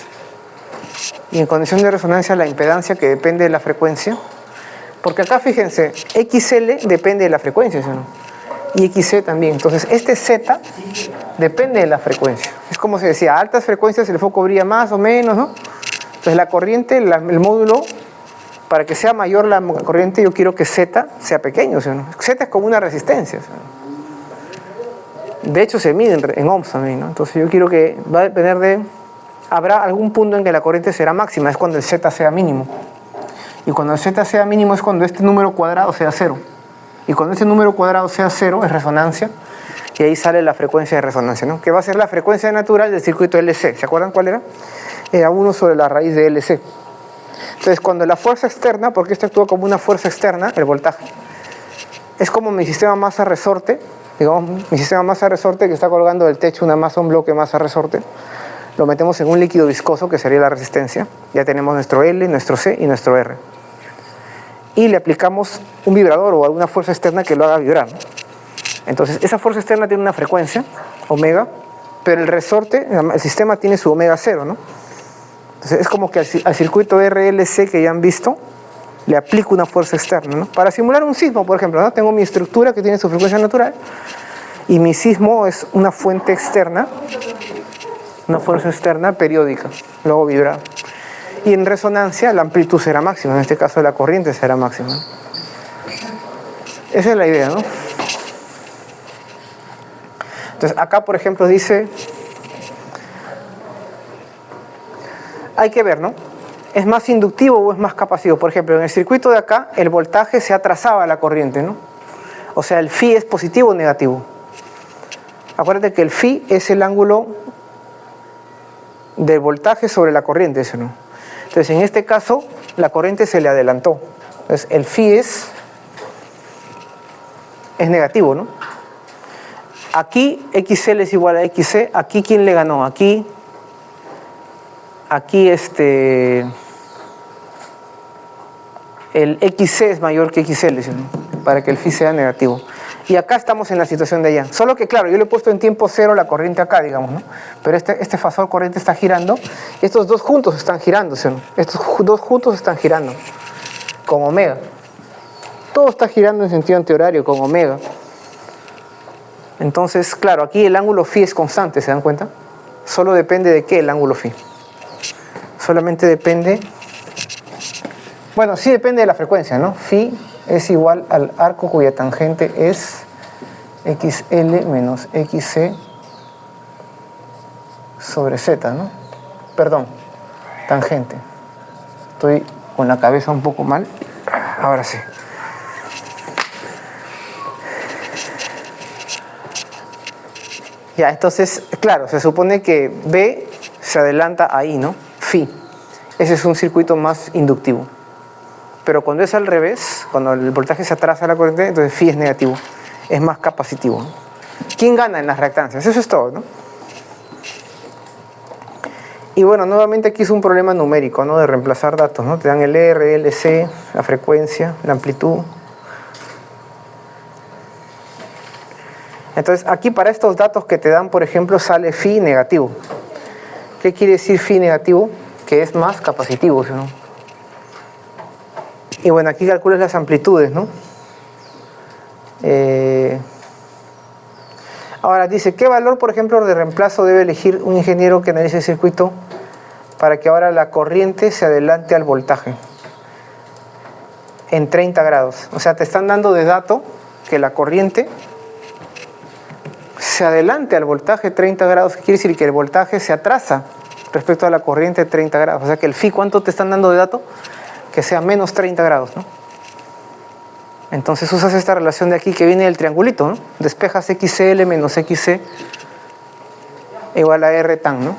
y en condición de resonancia la impedancia que depende de la frecuencia, porque acá fíjense, XL depende de la frecuencia, ¿sí o no? Y XC también, entonces este Z depende de la frecuencia. Es como se decía, a altas frecuencias el foco brilla más o menos, ¿no? Entonces la corriente, el módulo, para que sea mayor la corriente yo quiero que Z sea pequeño, ¿sí o no? Z es como una resistencia, ¿sí o no? De hecho se mide en ohms también, ¿no? Entonces yo quiero que va a depender de, habrá algún punto en que la corriente será máxima, es cuando el Z sea mínimo. Y cuando el Z sea mínimo es cuando este número cuadrado sea 0. Y cuando este número cuadrado sea 0 es resonancia. Y ahí sale la frecuencia de resonancia, ¿no? Que va a ser la frecuencia natural del circuito LC. ¿Se acuerdan cuál era? Era 1 sobre la raíz de LC. Entonces cuando la fuerza externa, porque esto actúa como una fuerza externa, el voltaje, es como mi sistema masa-resorte, digamos, mi sistema masa-resorte que está colgando del techo una masa, un bloque masa-resorte. lo metemos en un líquido viscoso, que sería la resistencia. Ya tenemos nuestro L, nuestro C y nuestro R. Y le aplicamos un vibrador o alguna fuerza externa que lo haga vibrar, ¿no? Entonces, esa fuerza externa tiene una frecuencia, omega, pero el resorte, el sistema tiene su omega 0, ¿no? Entonces, es como que al circuito RLC que ya han visto, le aplico una fuerza externa, ¿no? Para simular un sismo, por ejemplo, ¿no? Tengo mi estructura que tiene su frecuencia natural y mi sismo es una fuente externa, una fuerza externa periódica, luego vibra. Y en resonancia la amplitud será máxima, en este caso la corriente será máxima. Esa es la idea, ¿no? Entonces acá, por ejemplo, dice, hay que ver, ¿no? ¿Es más inductivo o es más capacitivo? Por ejemplo, en el circuito de acá, el voltaje se atrasaba a la corriente, ¿no? O sea, el phi es positivo o negativo. Acuérdate que el phi es el ángulo del voltaje sobre la corriente, ¿eso no? Entonces, en este caso, la corriente se le adelantó. Entonces, el phi es negativo, ¿no? Aquí, XL es igual a XC. Aquí, ¿quién le ganó? Aquí el XC es mayor que XL, ¿no? Para que el phi sea negativo. Y acá estamos en la situación de allá. Solo que, claro, yo le he puesto en tiempo cero la corriente acá, digamos, ¿no? Pero este fasor corriente está girando. Y estos dos juntos están girando, ¿sí? Estos dos juntos están girando con omega. Todo está girando en sentido antihorario con omega. Entonces, claro, aquí el ángulo phi es constante, ¿se dan cuenta? Solo depende de qué el ángulo phi. Solamente depende... Bueno, sí depende de la frecuencia, ¿no? Phi es igual al arco cuya tangente es XL menos XC sobre Z, ¿no? Perdón, tangente. Estoy con la cabeza un poco mal. Ahora sí. Ya, entonces, claro, se supone que B se adelanta ahí, ¿no? Phi. Ese es un circuito más inductivo. Pero cuando es al revés, cuando el voltaje se atrasa a la corriente, entonces phi es negativo, es más capacitivo, ¿no? ¿Quién gana en las reactancias? Eso es todo, ¿no? Y bueno, nuevamente aquí es un problema numérico, ¿no? De reemplazar datos, ¿no? Te dan el R, el C, la frecuencia, la amplitud. Entonces aquí para estos datos que te dan, por ejemplo, sale phi negativo. ¿Qué quiere decir phi negativo? Que es más capacitivo, ¿no? Y bueno, aquí calculas las amplitudes, ¿no? Ahora dice, ¿qué valor, por ejemplo, de reemplazo debe elegir un ingeniero que analice el circuito para que ahora la corriente se adelante al voltaje? En 30 grados. O sea, te están dando de dato que la corriente se adelante al voltaje 30 grados. ¿Qué quiere decir? Que el voltaje se atrasa respecto a la corriente 30 grados. O sea, que el phi, ¿cuánto te están dando de dato? Que sea menos 30 grados, ¿no? Entonces usas esta relación de aquí que viene del triangulito, ¿no? Despejas XL menos XC igual a R tan, ¿no?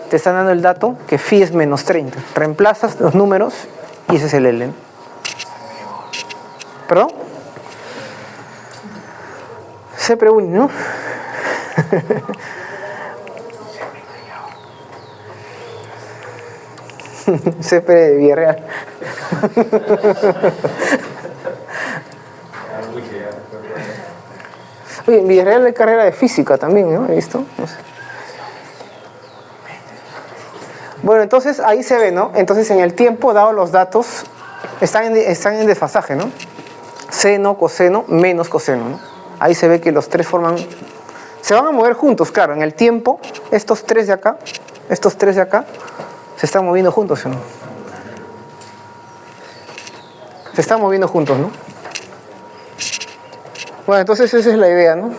Te están dando el dato que phi es menos 30. Reemplazas los números y ese es el L, ¿no? ¿Perdón? Se pregunta, ¿no? Siempre de Villarreal. Oye, en Villarreal hay carrera de física también, ¿no? ¿He visto? No sé. Bueno, entonces ahí se ve, ¿no? Entonces en el tiempo, dado los datos, están en desfasaje, ¿no? Seno, coseno, menos coseno, ¿no? Ahí se ve que los tres forman... Se van a mover juntos, claro. En el tiempo, estos tres de acá, se están moviendo juntos, ¿no? Se están moviendo juntos, ¿no? Bueno, entonces esa es la idea, ¿no?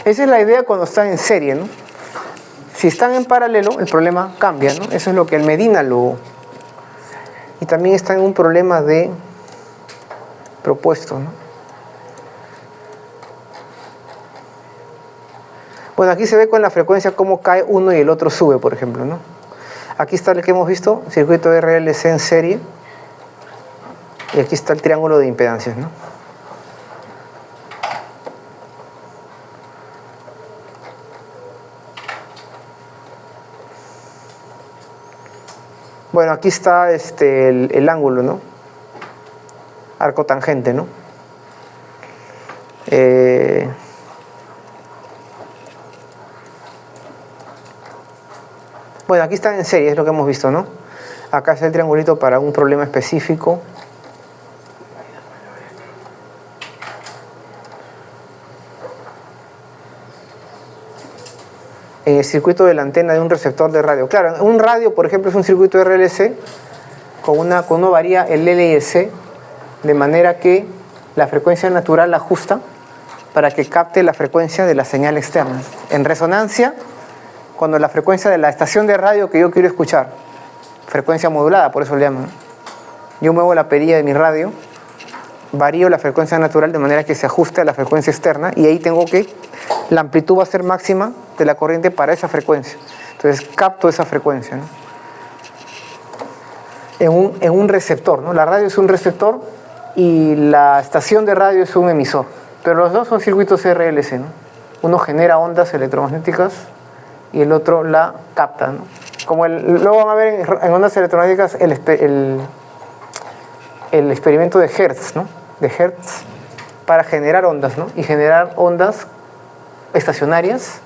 Esa es la idea cuando están en serie, ¿no? Si están en paralelo, el problema cambia, ¿no? Eso es lo que el Medina lo... Y también está en un problema de propuesto, ¿no? Bueno, aquí se ve con la frecuencia cómo cae uno y el otro sube, por ejemplo, ¿no? Aquí está el que hemos visto, circuito RLC en serie. Y aquí está el triángulo de impedancias, ¿no? Bueno, aquí está el ángulo, ¿no? Arco tangente, ¿no? Bueno, aquí está en serie, es lo que hemos visto, ¿no? Acá está el triangulito para un problema específico. En el circuito de la antena de un receptor de radio. Claro, un radio, por ejemplo, es un circuito RLC con uno varía el L y el C de manera que la frecuencia natural la ajusta para que capte la frecuencia de la señal externa. En resonancia, cuando la frecuencia de la estación de radio que yo quiero escuchar, frecuencia modulada, por eso le llaman, yo muevo la perilla de mi radio, varío la frecuencia natural de manera que se ajuste a la frecuencia externa y ahí tengo que, la amplitud va a ser máxima de la corriente para esa frecuencia. Entonces capto esa frecuencia, ¿no? En un receptor, ¿no? La radio es un receptor y la estación de radio es un emisor. Pero los dos son circuitos RLC, ¿no? Uno genera ondas electromagnéticas y el otro la capta, ¿no? Como luego van a ver en ondas electromagnéticas el experimento de Hertz, ¿no? De Hertz para generar ondas, ¿no? Y generar ondas estacionarias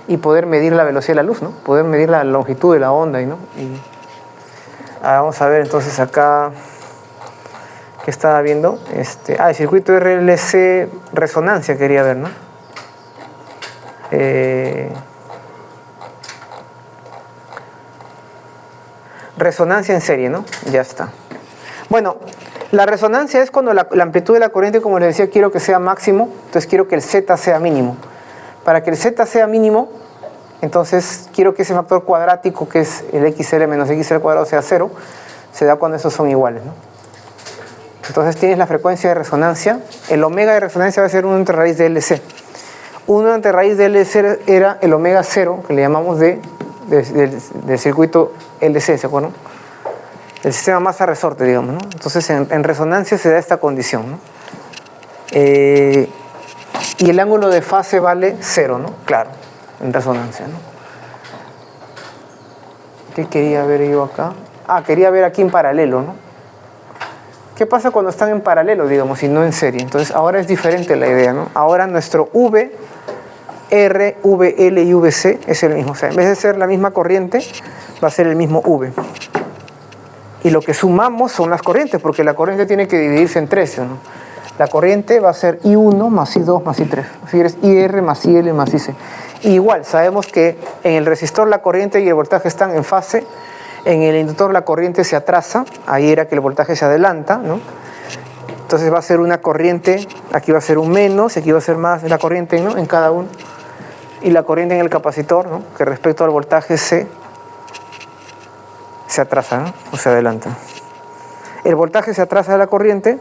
y poder medir la velocidad de la luz, ¿no? Poder medir la longitud de la onda, ¿no? Vamos a ver entonces acá que estaba viendo. El circuito RLC resonancia quería ver, ¿no? Resonancia en serie, ¿no? Ya está. Bueno, la resonancia es cuando la amplitud de la corriente, como les decía, quiero que sea máximo, entonces quiero que el Z sea mínimo. Para que el Z sea mínimo, entonces quiero que ese factor cuadrático, que es el XL menos XL cuadrado, sea 0, se da cuando esos son iguales, ¿no? Entonces tienes la frecuencia de resonancia, el omega de resonancia va a ser 1 entre raíz de LC. 1 entre raíz de LC era el omega 0, que le llamamos del circuito LC, ¿se acuerdan? El sistema masa-resorte, digamos, ¿no? Entonces en resonancia se da esta condición, ¿no? Y el ángulo de fase vale 0, ¿no? Claro, en resonancia, ¿no? ¿Qué quería ver yo acá? Quería ver aquí en paralelo, ¿no? ¿Qué pasa cuando están en paralelo, digamos, y no en serie? Entonces ahora es diferente la idea, ¿no? Ahora nuestro V, R, VL y VC es el mismo. O sea, en vez de ser la misma corriente, va a ser el mismo V. Y lo que sumamos son las corrientes, porque la corriente tiene que dividirse en 13, ¿no? La corriente va a ser I1 más I2 más I3. Si es IR más IL más IC. Y igual, sabemos que en el resistor la corriente y el voltaje están en fase. En el inductor la corriente se atrasa. Ahí era que el voltaje se adelanta, ¿no? Entonces va a ser una corriente, aquí va a ser un menos, y aquí va a ser más la corriente, ¿no? En cada uno. Y la corriente en el capacitor, ¿no? Que respecto al voltaje se atrasa, ¿no? O se adelanta. El voltaje se atrasa de la corriente,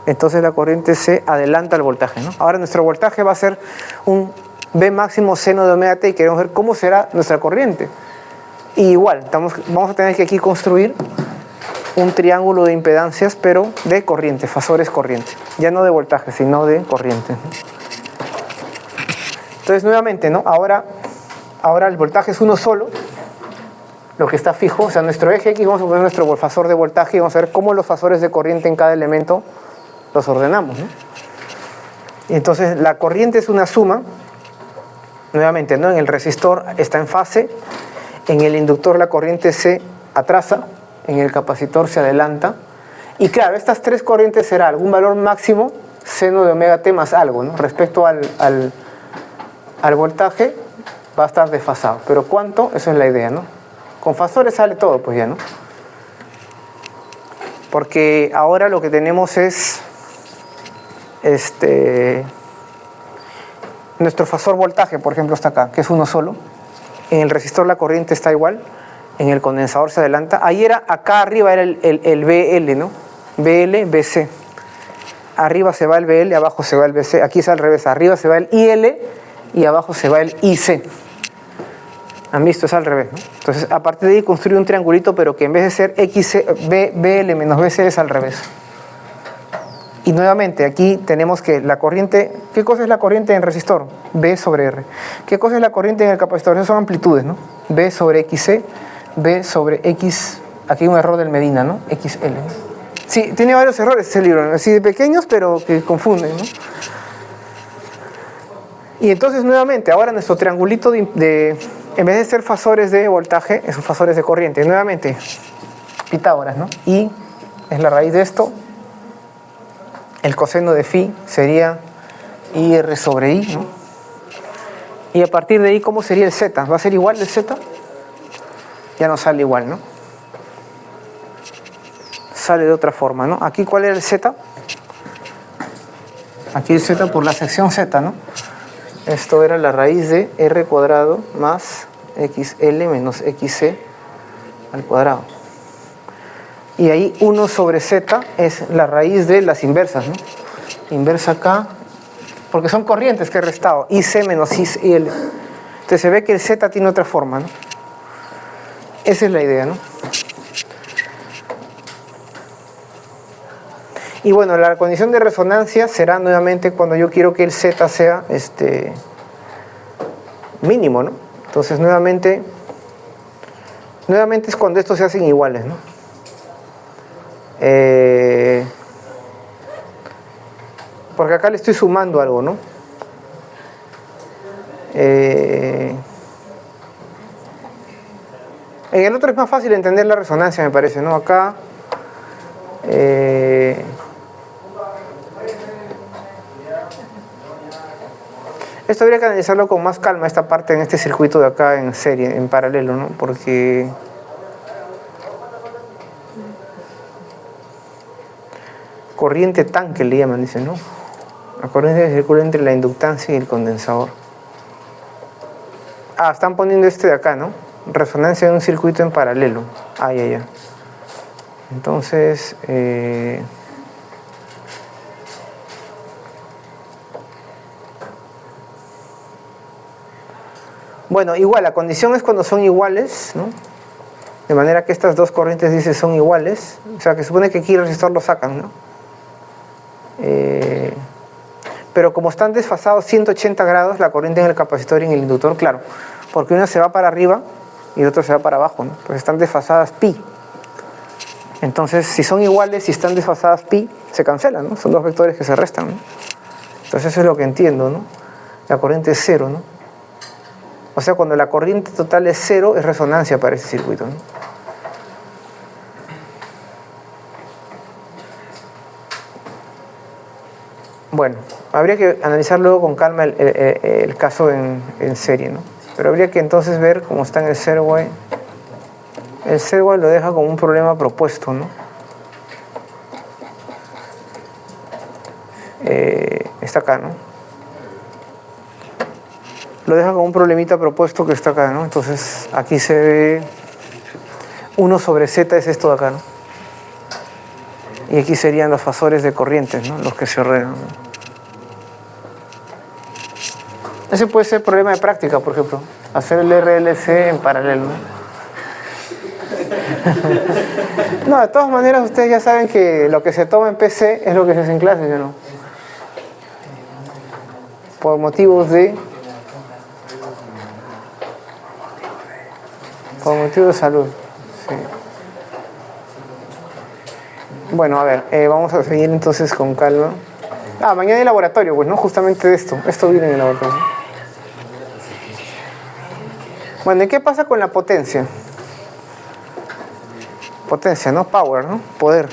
entonces la corriente se adelanta al voltaje, ¿no? Ahora nuestro voltaje va a ser un V máximo seno de omega t y queremos ver cómo será nuestra corriente. Y igual, vamos a tener que aquí construir un triángulo de impedancias, pero de corriente, fasores corriente. Ya no de voltaje, sino de corriente. Entonces nuevamente, ¿no? Ahora el voltaje es uno solo, lo que está fijo, o sea, nuestro eje X, vamos a poner nuestro fasor de voltaje y vamos a ver cómo los fasores de corriente en cada elemento los ordenamos, ¿no? Y entonces la corriente es una suma, nuevamente, ¿no? En el resistor está en fase, en el inductor la corriente se atrasa, en el capacitor se adelanta, y claro, estas tres corrientes será algún valor máximo seno de omega t más algo, ¿no? Respecto al voltaje va a estar desfasado, pero ¿cuánto? Eso es la idea, ¿no? Con fasores sale todo, pues ya, ¿no? Porque ahora lo que tenemos es nuestro fasor voltaje, por ejemplo, está acá, que es uno solo. En el resistor la corriente está igual, en el condensador se adelanta. Ahí era, acá arriba era el BL, ¿no? BL, BC. Arriba se va el BL, abajo se va el BC. Aquí es al revés, arriba se va el IL y abajo se va el IC. ¿Han visto? Es al revés, ¿no? Entonces, a partir de ahí construye un triangulito, pero que en vez de ser BL menos BC es al revés. Y nuevamente, aquí tenemos que la corriente... ¿Qué cosa es la corriente en el resistor? B sobre R. ¿Qué cosa es la corriente en el capacitor? Esas son amplitudes, ¿no? B sobre XC, B sobre X aquí un error del Medina, ¿no? XL. Sí, tiene varios errores ese libro, ¿no? Así de pequeños, pero que confunden, ¿no? Y entonces, nuevamente, ahora nuestro triangulito en vez de ser fasores de voltaje, son fasores de corriente. Nuevamente, Pitágoras, ¿no? Y es la raíz de esto. El coseno de phi sería IR sobre I, ¿no? Y a partir de ahí, ¿cómo sería el Z? ¿Va a ser igual el Z? Ya no sale igual, ¿no? Sale de otra forma, ¿no? Aquí, ¿cuál era el Z? Aquí el Z por la sección Z, ¿no? Esto era la raíz de R cuadrado más XL menos XC al cuadrado. Y ahí 1 sobre Z es la raíz de las inversas, ¿no? Inversa acá, porque son corrientes que he restado, IC menos IL. Entonces se ve que el Z tiene otra forma, ¿no? Esa es la idea, ¿no? Y bueno, la condición de resonancia será nuevamente cuando yo quiero que el Z sea mínimo, ¿no? Entonces nuevamente es cuando estos se hacen iguales, ¿no? Porque acá le estoy sumando algo, ¿no? En el otro es más fácil entender la resonancia, me parece, ¿no? Acá esto habría que analizarlo con más calma, esta parte en este circuito de acá en serie, en paralelo, ¿no? Porque corriente tanque le llaman, dicen, ¿no? La corriente que circula entre la inductancia y el condensador. Ah, están poniendo este de acá, ¿no? Resonancia de un circuito en paralelo. Ah, ya. Entonces, bueno, igual, la condición es cuando son iguales, ¿no? De manera que estas dos corrientes, dice, son iguales. O sea, que supone que aquí el resistor lo sacan, ¿no? Pero como están desfasados 180 grados, la corriente en el capacitor y en el inductor, claro, porque uno se va para arriba y el otro se va para abajo, ¿no? Pues están desfasadas pi. Entonces, si son iguales y están desfasadas pi, se cancelan, ¿no? Son dos vectores que se restan, ¿no? Entonces eso es lo que entiendo, ¿no? La corriente es cero, ¿no? O sea, cuando la corriente total es cero, es resonancia para ese circuito, ¿no? Bueno, habría que analizar luego con calma el caso en serie, ¿no? Pero habría que entonces ver cómo está en el Serway. El Serway lo deja como un problema propuesto, ¿no? Está acá, ¿no? Lo deja como un problemita propuesto que está acá, ¿no? Entonces aquí se ve 1 sobre Z es esto de acá, ¿no? Y aquí serían los fasores de corrientes, ¿no? Los que se ordenan, ¿no? Ese puede ser problema de práctica, por ejemplo. Hacer el RLC en paralelo, ¿no? No, de todas maneras ustedes ya saben que lo que se toma en PC es lo que se hace en clase, ¿sí o no? Por motivos de salud. Sí. Bueno, a ver, vamos a seguir entonces con calma. Mañana hay laboratorio, pues, ¿no? Justamente de esto. Esto viene en el laboratorio. Bueno, ¿y qué pasa con la potencia? Potencia, ¿no? Power, ¿no? Poder.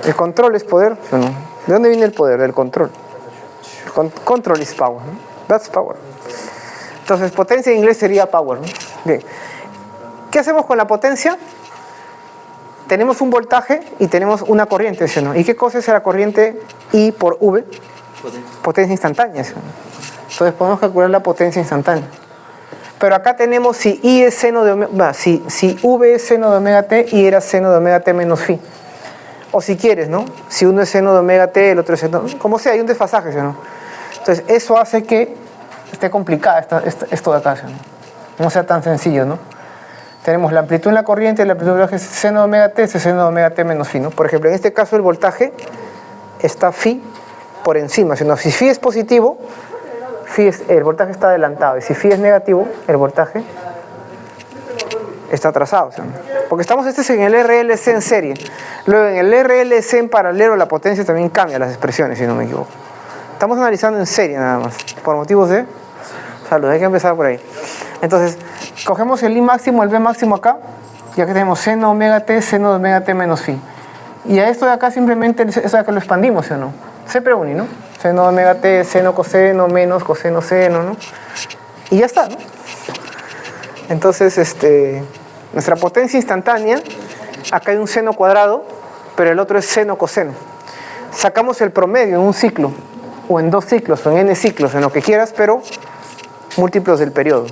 ¿El control es poder? ¿O no? ¿De dónde viene el poder? Del control. Control is power, ¿no? That's power. Entonces, potencia en inglés sería power, ¿no? Bien. ¿Qué hacemos con la potencia? Tenemos un voltaje y tenemos una corriente, ¿sí o no? ¿Y qué cosa es la corriente I por V? Potencia instantánea, ¿sí o no? Entonces podemos calcular la potencia instantánea. Pero acá tenemos si I es seno de omega, si V es seno de omega t, I era seno de omega t menos phi. O si quieres, ¿no? Si uno es seno de omega t, el otro es seno, como sea, hay un desfasaje, ¿sí o no? Entonces eso hace que esté complicada esto de acá, ¿sí o no? No sea tan sencillo, ¿no? Tenemos la amplitud en la corriente, la amplitud del voltaje es seno de omega t, es seno de omega t menos phi, ¿no? Por ejemplo, en este caso el voltaje está phi por encima, ¿sí? Si phi es positivo, el voltaje está adelantado, y si phi es negativo, el voltaje está trazado, ¿sí? Porque estamos en el RLC en serie. Luego en el RLC en paralelo la potencia también cambia las expresiones, si no me equivoco. Estamos analizando en serie nada más, por motivos de salud. Hay que empezar por ahí. Entonces, cogemos el I máximo, el B máximo acá, ya que tenemos seno omega t menos phi. Y a esto de acá simplemente, eso de acá lo expandimos, ¿sí o no? Se preune, ¿no? Seno omega t, seno coseno, menos coseno seno, ¿no? Y ya está, ¿no? Entonces, nuestra potencia instantánea, acá hay un seno cuadrado, pero el otro es seno coseno. Sacamos el promedio en un ciclo, o en 2 ciclos, o en n ciclos, en lo que quieras, pero múltiplos del periodo.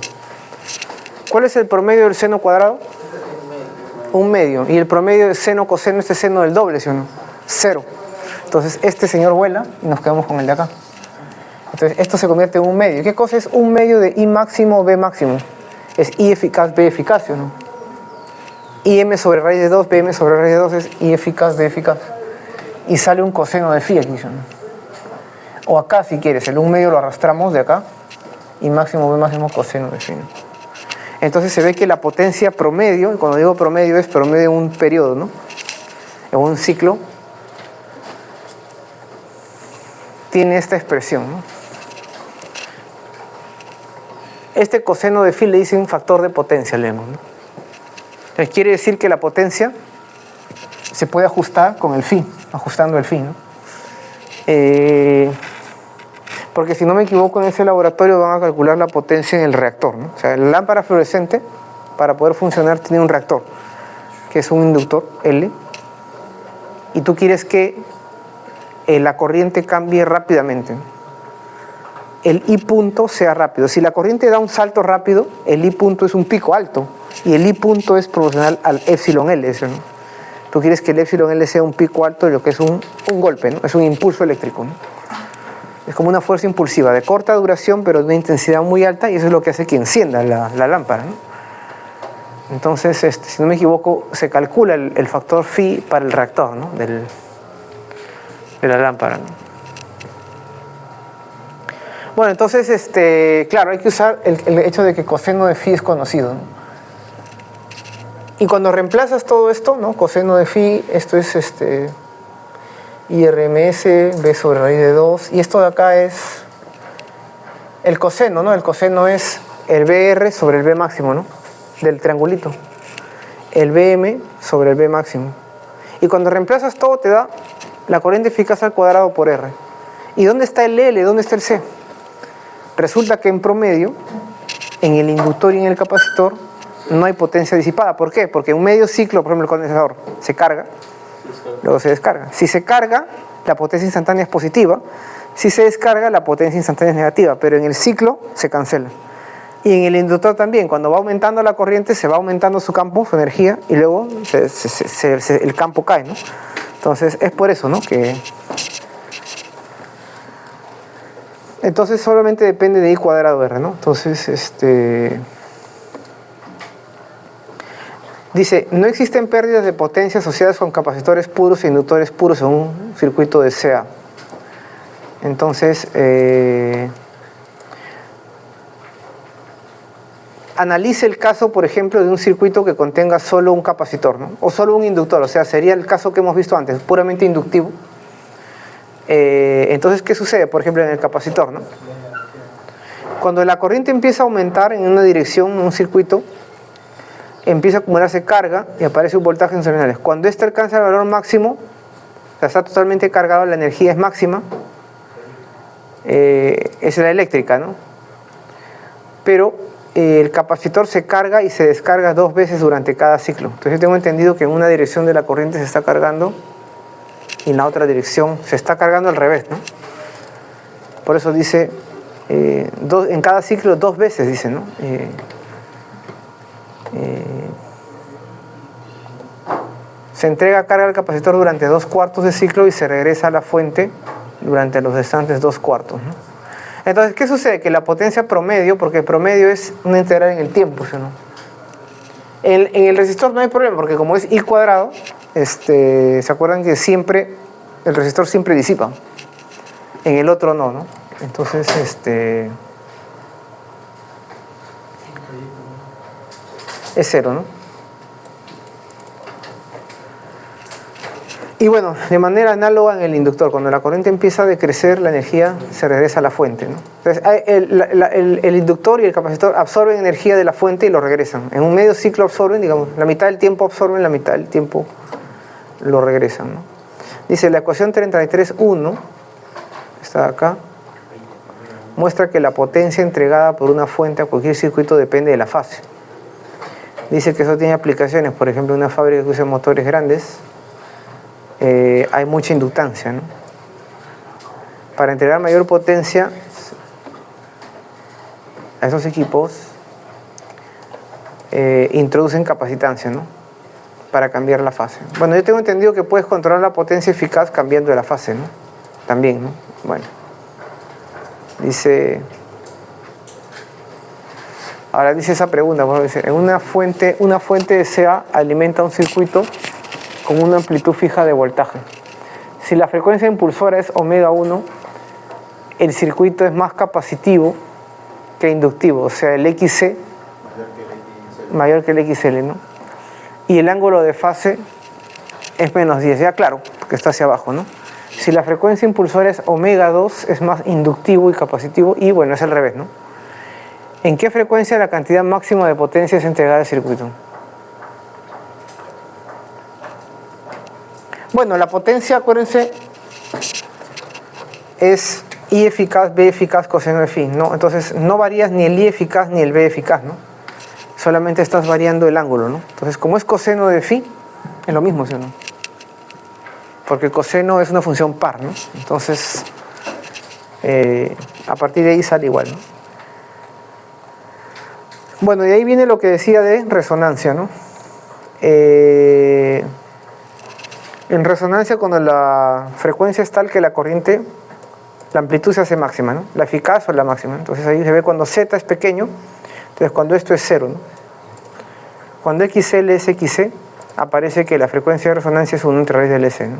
¿Cuál es el promedio del seno cuadrado? 1/2. Y el promedio del seno coseno, este seno del doble, ¿sí o no? 0. Entonces, este señor vuela y nos quedamos con el de acá. Entonces, esto se convierte en 1/2. ¿Qué cosa es 1/2 de I máximo, B máximo? Es I eficaz, B eficaz, ¿sí o no? IM sobre raíz de 2, BM sobre raíz de 2 es I eficaz, B eficaz. Y sale un coseno de phi aquí, ¿sí o no? O acá, si quieres, el 1/2 lo arrastramos de acá. I máximo, B máximo, coseno de phi, ¿no? Entonces se ve que la potencia promedio, y cuando digo promedio es promedio en un periodo, ¿no? En un ciclo, tiene esta expresión, ¿no? Este coseno de phi le dice un factor de potencia, leemos, ¿no? Entonces quiere decir que la potencia se puede ajustar con el phi, ajustando el phi, ¿no? Porque si no me equivoco, en ese laboratorio van a calcular la potencia en el reactor, ¿no? O sea, la lámpara fluorescente, para poder funcionar, tiene un reactor, que es un inductor L, y tú quieres que la corriente cambie rápidamente, ¿no? El I punto sea rápido. Si la corriente da un salto rápido, el I punto es un pico alto, y el I punto es proporcional al epsilon L, ¿no? Tú quieres que el epsilon L sea un pico alto de lo que es un golpe, ¿no? Es un impulso eléctrico, ¿no? Es como una fuerza impulsiva de corta duración, pero de una intensidad muy alta, y eso es lo que hace que encienda la lámpara, ¿no? Entonces, si no me equivoco, se calcula el factor phi para el reactor, ¿no? de la lámpara, ¿no? Bueno, entonces, claro, hay que usar el hecho de que coseno de phi es conocido, ¿no? Y cuando reemplazas todo esto, ¿no? Coseno de phi, esto es IRMS, B sobre raíz de 2, y esto de acá es el coseno, ¿no? El coseno es el BR sobre el B máximo, ¿no? Del triangulito. El BM sobre el B máximo. Y cuando reemplazas todo te da la corriente eficaz al cuadrado por R. ¿Y dónde está el L? ¿Dónde está el C? Resulta que en promedio, en el inductor y en el capacitor, no hay potencia disipada. ¿Por qué? Porque en un medio ciclo, por ejemplo, el condensador se carga, luego se descarga. Si se carga, la potencia instantánea es positiva. Si se descarga, la potencia instantánea es negativa. Pero en el ciclo se cancela. Y en el inductor también, cuando va aumentando la corriente, se va aumentando su campo, su energía, y luego el campo cae, ¿no? Entonces, es por eso, ¿no? Entonces, solamente depende de I cuadrado R, ¿no? Entonces, dice, no existen pérdidas de potencia asociadas con capacitores puros e inductores puros en un circuito de CA. Entonces, analice el caso, por ejemplo, de un circuito que contenga solo un capacitor, ¿no? O solo un inductor, o sea, sería el caso que hemos visto antes, puramente inductivo. Entonces, ¿qué sucede? Por ejemplo, en el capacitor, ¿no? Cuando la corriente empieza a aumentar en una dirección, en un circuito, empieza a acumularse carga y aparece un voltaje en terminales. Cuando este alcanza el valor máximo, o sea, está totalmente cargado, la energía es máxima, es la eléctrica, ¿no? Pero el capacitor se carga y se descarga 2 veces durante cada ciclo. Entonces yo tengo entendido que en una dirección de la corriente se está cargando y en la otra dirección se está cargando al revés, ¿no? Por eso dice, en cada ciclo 2 veces, dice, ¿no? Se entrega carga al capacitor durante 2/4 de ciclo y se regresa a la fuente durante los restantes 2/4, ¿no? Entonces, ¿qué sucede? Que la potencia promedio, porque el promedio es una integral en el tiempo, ¿sí o no? En el resistor no hay problema, porque como es I cuadrado, ¿se acuerdan que siempre, el resistor siempre disipa? En el otro no, ¿no? Entonces, es 0, ¿no? Y bueno, de manera análoga en el inductor, cuando la corriente empieza a decrecer, la energía se regresa a la fuente, ¿no? Entonces, el inductor y el capacitor absorben energía de la fuente y lo regresan. En un medio ciclo absorben, digamos, la mitad del tiempo absorben, la mitad del tiempo lo regresan, ¿no? Dice, la ecuación 33.1, está acá, muestra que la potencia entregada por una fuente a cualquier circuito depende de la fase. Dice que eso tiene aplicaciones, por ejemplo, en una fábrica que usa motores grandes, hay mucha inductancia, ¿no? Para entregar mayor potencia a esos equipos, introducen capacitancia, ¿no? Para cambiar la fase. Bueno, yo tengo entendido que puedes controlar la potencia eficaz cambiando de la fase, ¿no? También, ¿no? Bueno. Dice... Ahora dice esa pregunta, bueno, dice, en una fuente de CA alimenta un circuito con una amplitud fija de voltaje. Si la frecuencia impulsora es omega 1, el circuito es más capacitivo que inductivo, o sea, el XC mayor que el XL, ¿no? Y el ángulo de fase es menos 10, ya claro, porque está hacia abajo, ¿no? Si la frecuencia impulsora es omega 2, es más inductivo y capacitivo, y bueno, es al revés, ¿no? ¿En qué frecuencia la cantidad máxima de potencia es entregada al circuito? Bueno, la potencia, acuérdense, es I eficaz, B eficaz, coseno de phi, ¿no? Entonces no varías ni el I eficaz ni el B eficaz, ¿no? Solamente estás variando el ángulo, ¿no? Entonces, como es coseno de phi, es lo mismo, ¿sí o no? Porque el coseno es una función par, ¿no? Entonces, a partir de ahí sale igual, ¿no? Bueno, y ahí viene lo que decía de resonancia, ¿no? En resonancia, cuando la frecuencia es tal que la corriente, la amplitud se hace máxima, ¿no? La eficaz o la máxima. Entonces ahí se ve cuando Z es pequeño, entonces cuando esto es cero, ¿no? Cuando XL es XC, aparece que la frecuencia de resonancia es 1 entre raíz del SC, ¿no?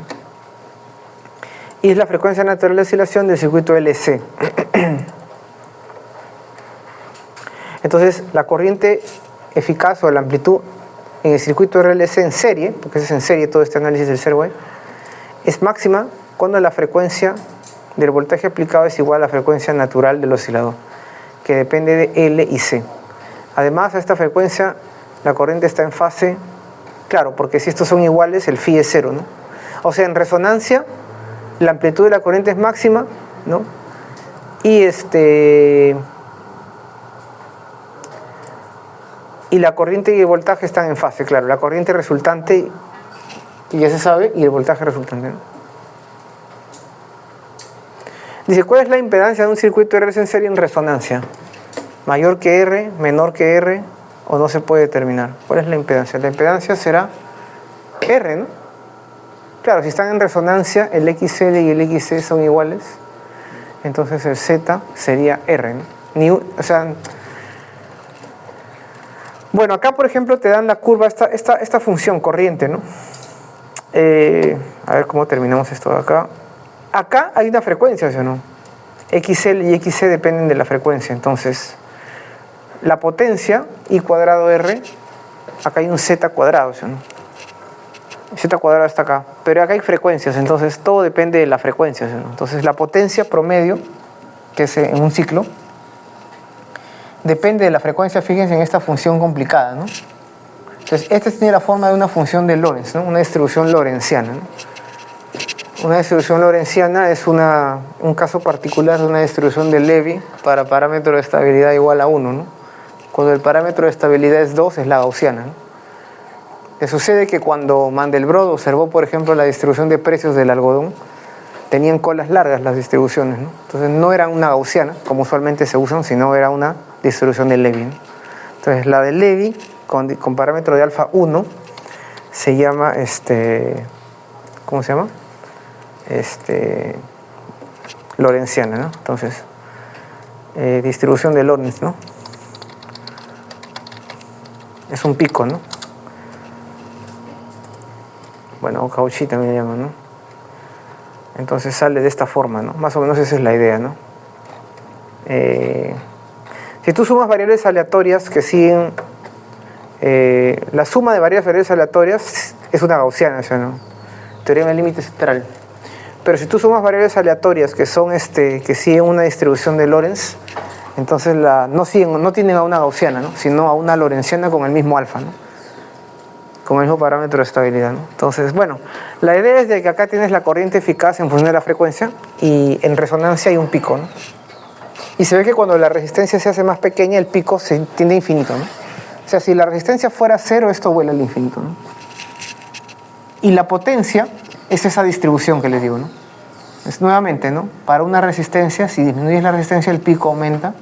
Y es la frecuencia natural de oscilación del circuito LC. Entonces, la corriente eficaz o la amplitud en el circuito RLC en serie, porque es en serie todo este análisis del Servo, es máxima cuando la frecuencia del voltaje aplicado es igual a la frecuencia natural del oscilador, que depende de L y C. Además, a esta frecuencia la corriente está en fase, claro, porque si estos son iguales, el phi es cero, ¿no? O sea, en resonancia, la amplitud de la corriente es máxima, ¿no? Y la corriente y el voltaje están en fase, claro. La corriente resultante, ya se sabe, y el voltaje resultante, ¿no? Dice, ¿cuál es la impedancia de un circuito RLC en serie en resonancia? ¿Mayor que R, menor que R, o no se puede determinar? ¿Cuál es la impedancia? La impedancia será R, ¿no? Claro, si están en resonancia, el XL y el XC son iguales, entonces el Z sería R, ¿no? Bueno, acá por ejemplo te dan la curva, esta función corriente, ¿no? A ver cómo terminamos esto de acá. Acá hay una frecuencia, ¿sí o no? XL y XC dependen de la frecuencia, entonces la potencia I cuadrado R, acá hay un Z cuadrado, ¿sí o no? Z cuadrado está acá, pero acá hay frecuencias, entonces todo depende de la frecuencia, ¿sí o no? Entonces la potencia promedio, que es en un ciclo, depende de la frecuencia. Fíjense en esta función complicada, ¿no? Entonces, esta tiene la forma de una función de Lorentz, ¿no? Una distribución lorentziana, ¿no? Una distribución lorentziana es un caso particular de una distribución de Levy para parámetro de estabilidad igual a 1, ¿no? Cuando el parámetro de estabilidad es 2, es la gaussiana, ¿no? Le sucede que cuando Mandelbrot observó, por ejemplo, la distribución de precios del algodón, tenían colas largas las distribuciones, ¿no? Entonces, no eran una gaussiana, como usualmente se usan, sino era una distribución de Levy, ¿no? Entonces la de Levy con parámetro de alfa 1 se llama ¿cómo se llama? Lorentziana, ¿no? Entonces distribución de Lorentz, ¿no? Es un pico, ¿no? Bueno, o Cauchy también le llaman, ¿no? Entonces sale de esta forma, ¿no? Más o menos esa es la idea, ¿no? Si tú sumas variables aleatorias que siguen, la suma de variables aleatorias es una gaussiana, ¿no? teorema del límite central. Pero si tú sumas variables aleatorias que son que siguen una distribución de Lorentz, entonces no tienen a una gaussiana, ¿no? Sino a una lorentziana con el mismo alfa, ¿no? Con el mismo parámetro de estabilidad, ¿no? Entonces, bueno, la idea es de que acá tienes la corriente eficaz en función de la frecuencia y en resonancia hay un pico, ¿no? Y se ve que cuando la resistencia se hace más pequeña, el pico se tiende a infinito, ¿no? O sea, si la resistencia fuera cero, esto vuela al infinito, ¿no? Y la potencia es esa distribución que les digo, ¿no? Es nuevamente, ¿no? Para una resistencia, si disminuyes la resistencia, el pico aumenta.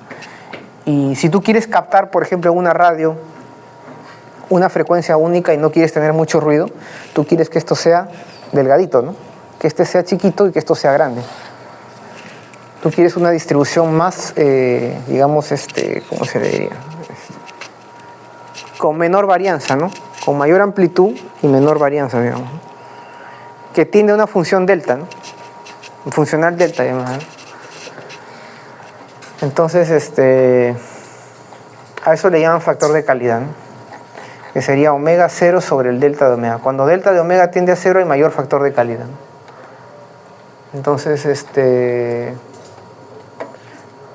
Y si tú quieres captar, por ejemplo, en una radio, una frecuencia única y no quieres tener mucho ruido, tú quieres que esto sea delgadito, ¿no? Que este sea chiquito y que esto sea grande. Tú quieres una distribución más, digamos, ¿cómo se le diría? Con menor varianza, ¿no? Con mayor amplitud y menor varianza, digamos, ¿no? Que tiende a una función delta, ¿no? Funcional delta, digamos, ¿no? Entonces, a eso le llaman factor de calidad, ¿no? Que sería omega 0 sobre el delta de omega. Cuando delta de omega tiende a 0 hay mayor factor de calidad, ¿no? Entonces,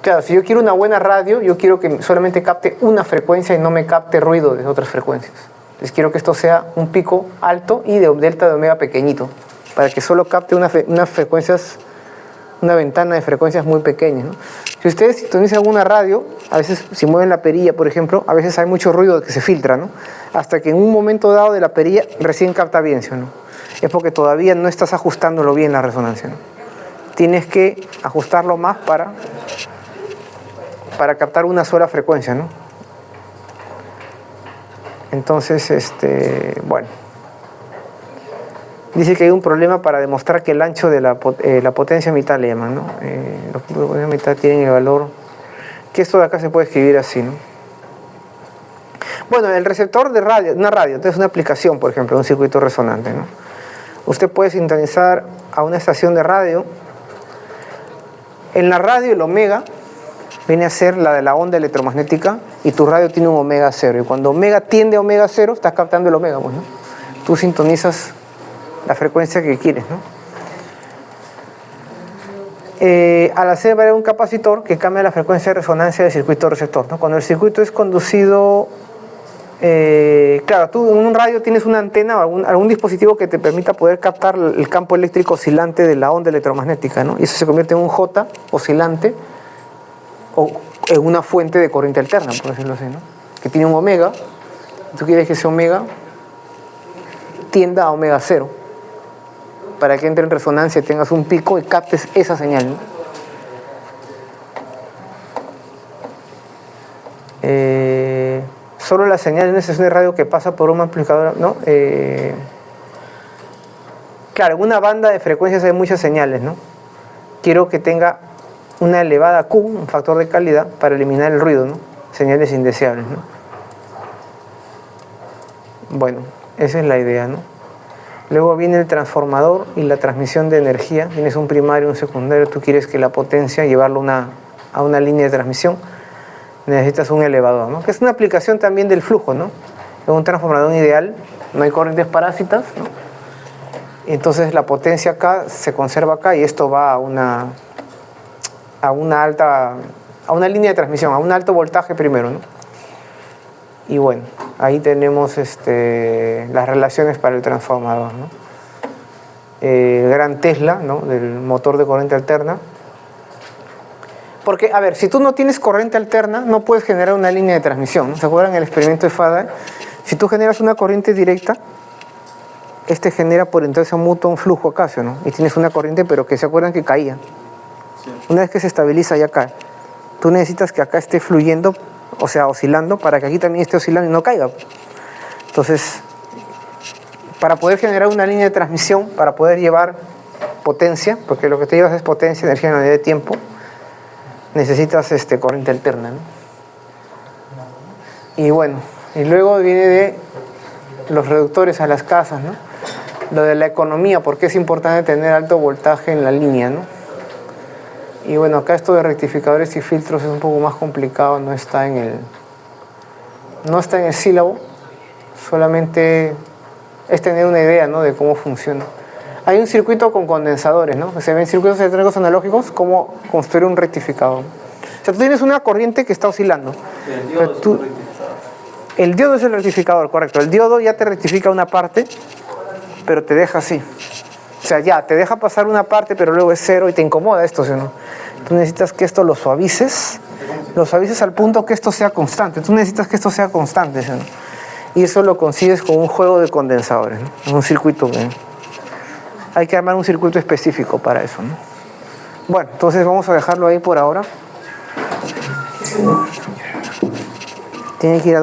claro, si yo quiero una buena radio, yo quiero que solamente capte una frecuencia y no me capte ruido de otras frecuencias. Entonces quiero que esto sea un pico alto y de delta de omega pequeñito, para que solo capte una ventana de frecuencias muy pequeñas, ¿no? Si ustedes sintonizan alguna radio, a veces si mueven la perilla, por ejemplo, a veces hay mucho ruido que se filtra, ¿no? Hasta que en un momento dado de la perilla recién capta bien, ¿sí o no? Es porque todavía no estás ajustándolo bien la resonancia, ¿no? Tienes que ajustarlo más para captar una sola frecuencia, ¿no? Entonces, bueno. Dice que hay un problema para demostrar que el ancho de la potencia mitad le llaman, ¿no? Los puntos de potencia mitad tienen el valor, que esto de acá se puede escribir así, ¿no? Bueno, el receptor de radio, una radio, entonces una aplicación, por ejemplo, un circuito resonante, ¿no? Usted puede sintonizar a una estación de radio. En la radio el omega viene a ser la de la onda electromagnética y tu radio tiene un omega 0. Y cuando omega tiende a omega 0, estás captando el omega, pues, ¿no? Tú sintonizas la frecuencia que quieres, ¿no? Al hacer variar un capacitor que cambia la frecuencia de resonancia del circuito receptor, ¿no? Cuando el circuito es conducido, claro, tú en un radio tienes una antena o algún dispositivo que te permita poder captar el campo eléctrico oscilante de la onda electromagnética, ¿no? Y eso se convierte en un J oscilante o en una fuente de corriente alterna, por decirlo así, ¿no? Que tiene un omega. Tú quieres que ese omega tienda a omega 0 para que entre en resonancia y tengas un pico y captes esa señal, ¿no? Solo la señal en una estación de radio que pasa por un amplificador, ¿no? Claro, en una banda de frecuencias hay muchas señales, ¿no? Quiero que tenga una elevada Q, un factor de calidad, para eliminar el ruido, ¿no? Señales indeseables, ¿no? Bueno, esa es la idea, ¿no? Luego viene el transformador y la transmisión de energía. Tienes un primario y un secundario. Tú quieres que la potencia, llevarlo a una línea de transmisión. Necesitas un elevador, ¿no? Que es una aplicación también del flujo, ¿no? En un transformador ideal no hay corrientes parásitas, ¿no? Entonces la potencia acá se conserva acá y esto va a una línea de transmisión, a un alto voltaje primero, ¿no? Y bueno, ahí tenemos las relaciones para el transformador, ¿no? El gran Tesla, ¿no? Del motor de corriente alterna. Porque, a ver, si tú no tienes corriente alterna, no puedes generar una línea de transmisión, ¿no? ¿Se acuerdan el experimento de Faraday? Si tú generas una corriente directa, genera por intención mutua un flujo acá, ¿no? Y tienes una corriente, pero que se acuerdan que caía. Sí. Una vez que se estabiliza, ya cae. Tú necesitas que acá esté fluyendo, o sea, oscilando, para que aquí también esté oscilando y no caiga. Entonces, para poder generar una línea de transmisión, para poder llevar potencia, porque lo que te llevas es potencia, energía en la unidad de tiempo, necesitas corriente alterna, ¿no? Y bueno, y luego viene de los reductores a las casas, ¿no? Lo de la economía, porque es importante tener alto voltaje en la línea, ¿no? Y bueno, acá esto de rectificadores y filtros es un poco más complicado, no está en el sílabo, solamente es tener una idea, ¿no? De cómo funciona. Hay un circuito con condensadores, ¿no? Se ven circuitos electrónicos analógicos, cómo construir un rectificador. O sea, tú tienes una corriente que está oscilando. El diodo es un rectificador. El diodo es el rectificador, correcto. El diodo ya te rectifica una parte, pero te deja así. O sea, ya, te deja pasar una parte, pero luego es cero y te incomoda esto, ¿sí o no? Tú necesitas que esto lo suavices al punto que esto sea constante. Tú necesitas que esto sea constante, ¿sí o no? Y eso lo consigues con un juego de condensadores, ¿no? Un circuito que... Hay que armar un circuito específico para eso, ¿no? Bueno, entonces vamos a dejarlo ahí por ahora. Tiene que ir a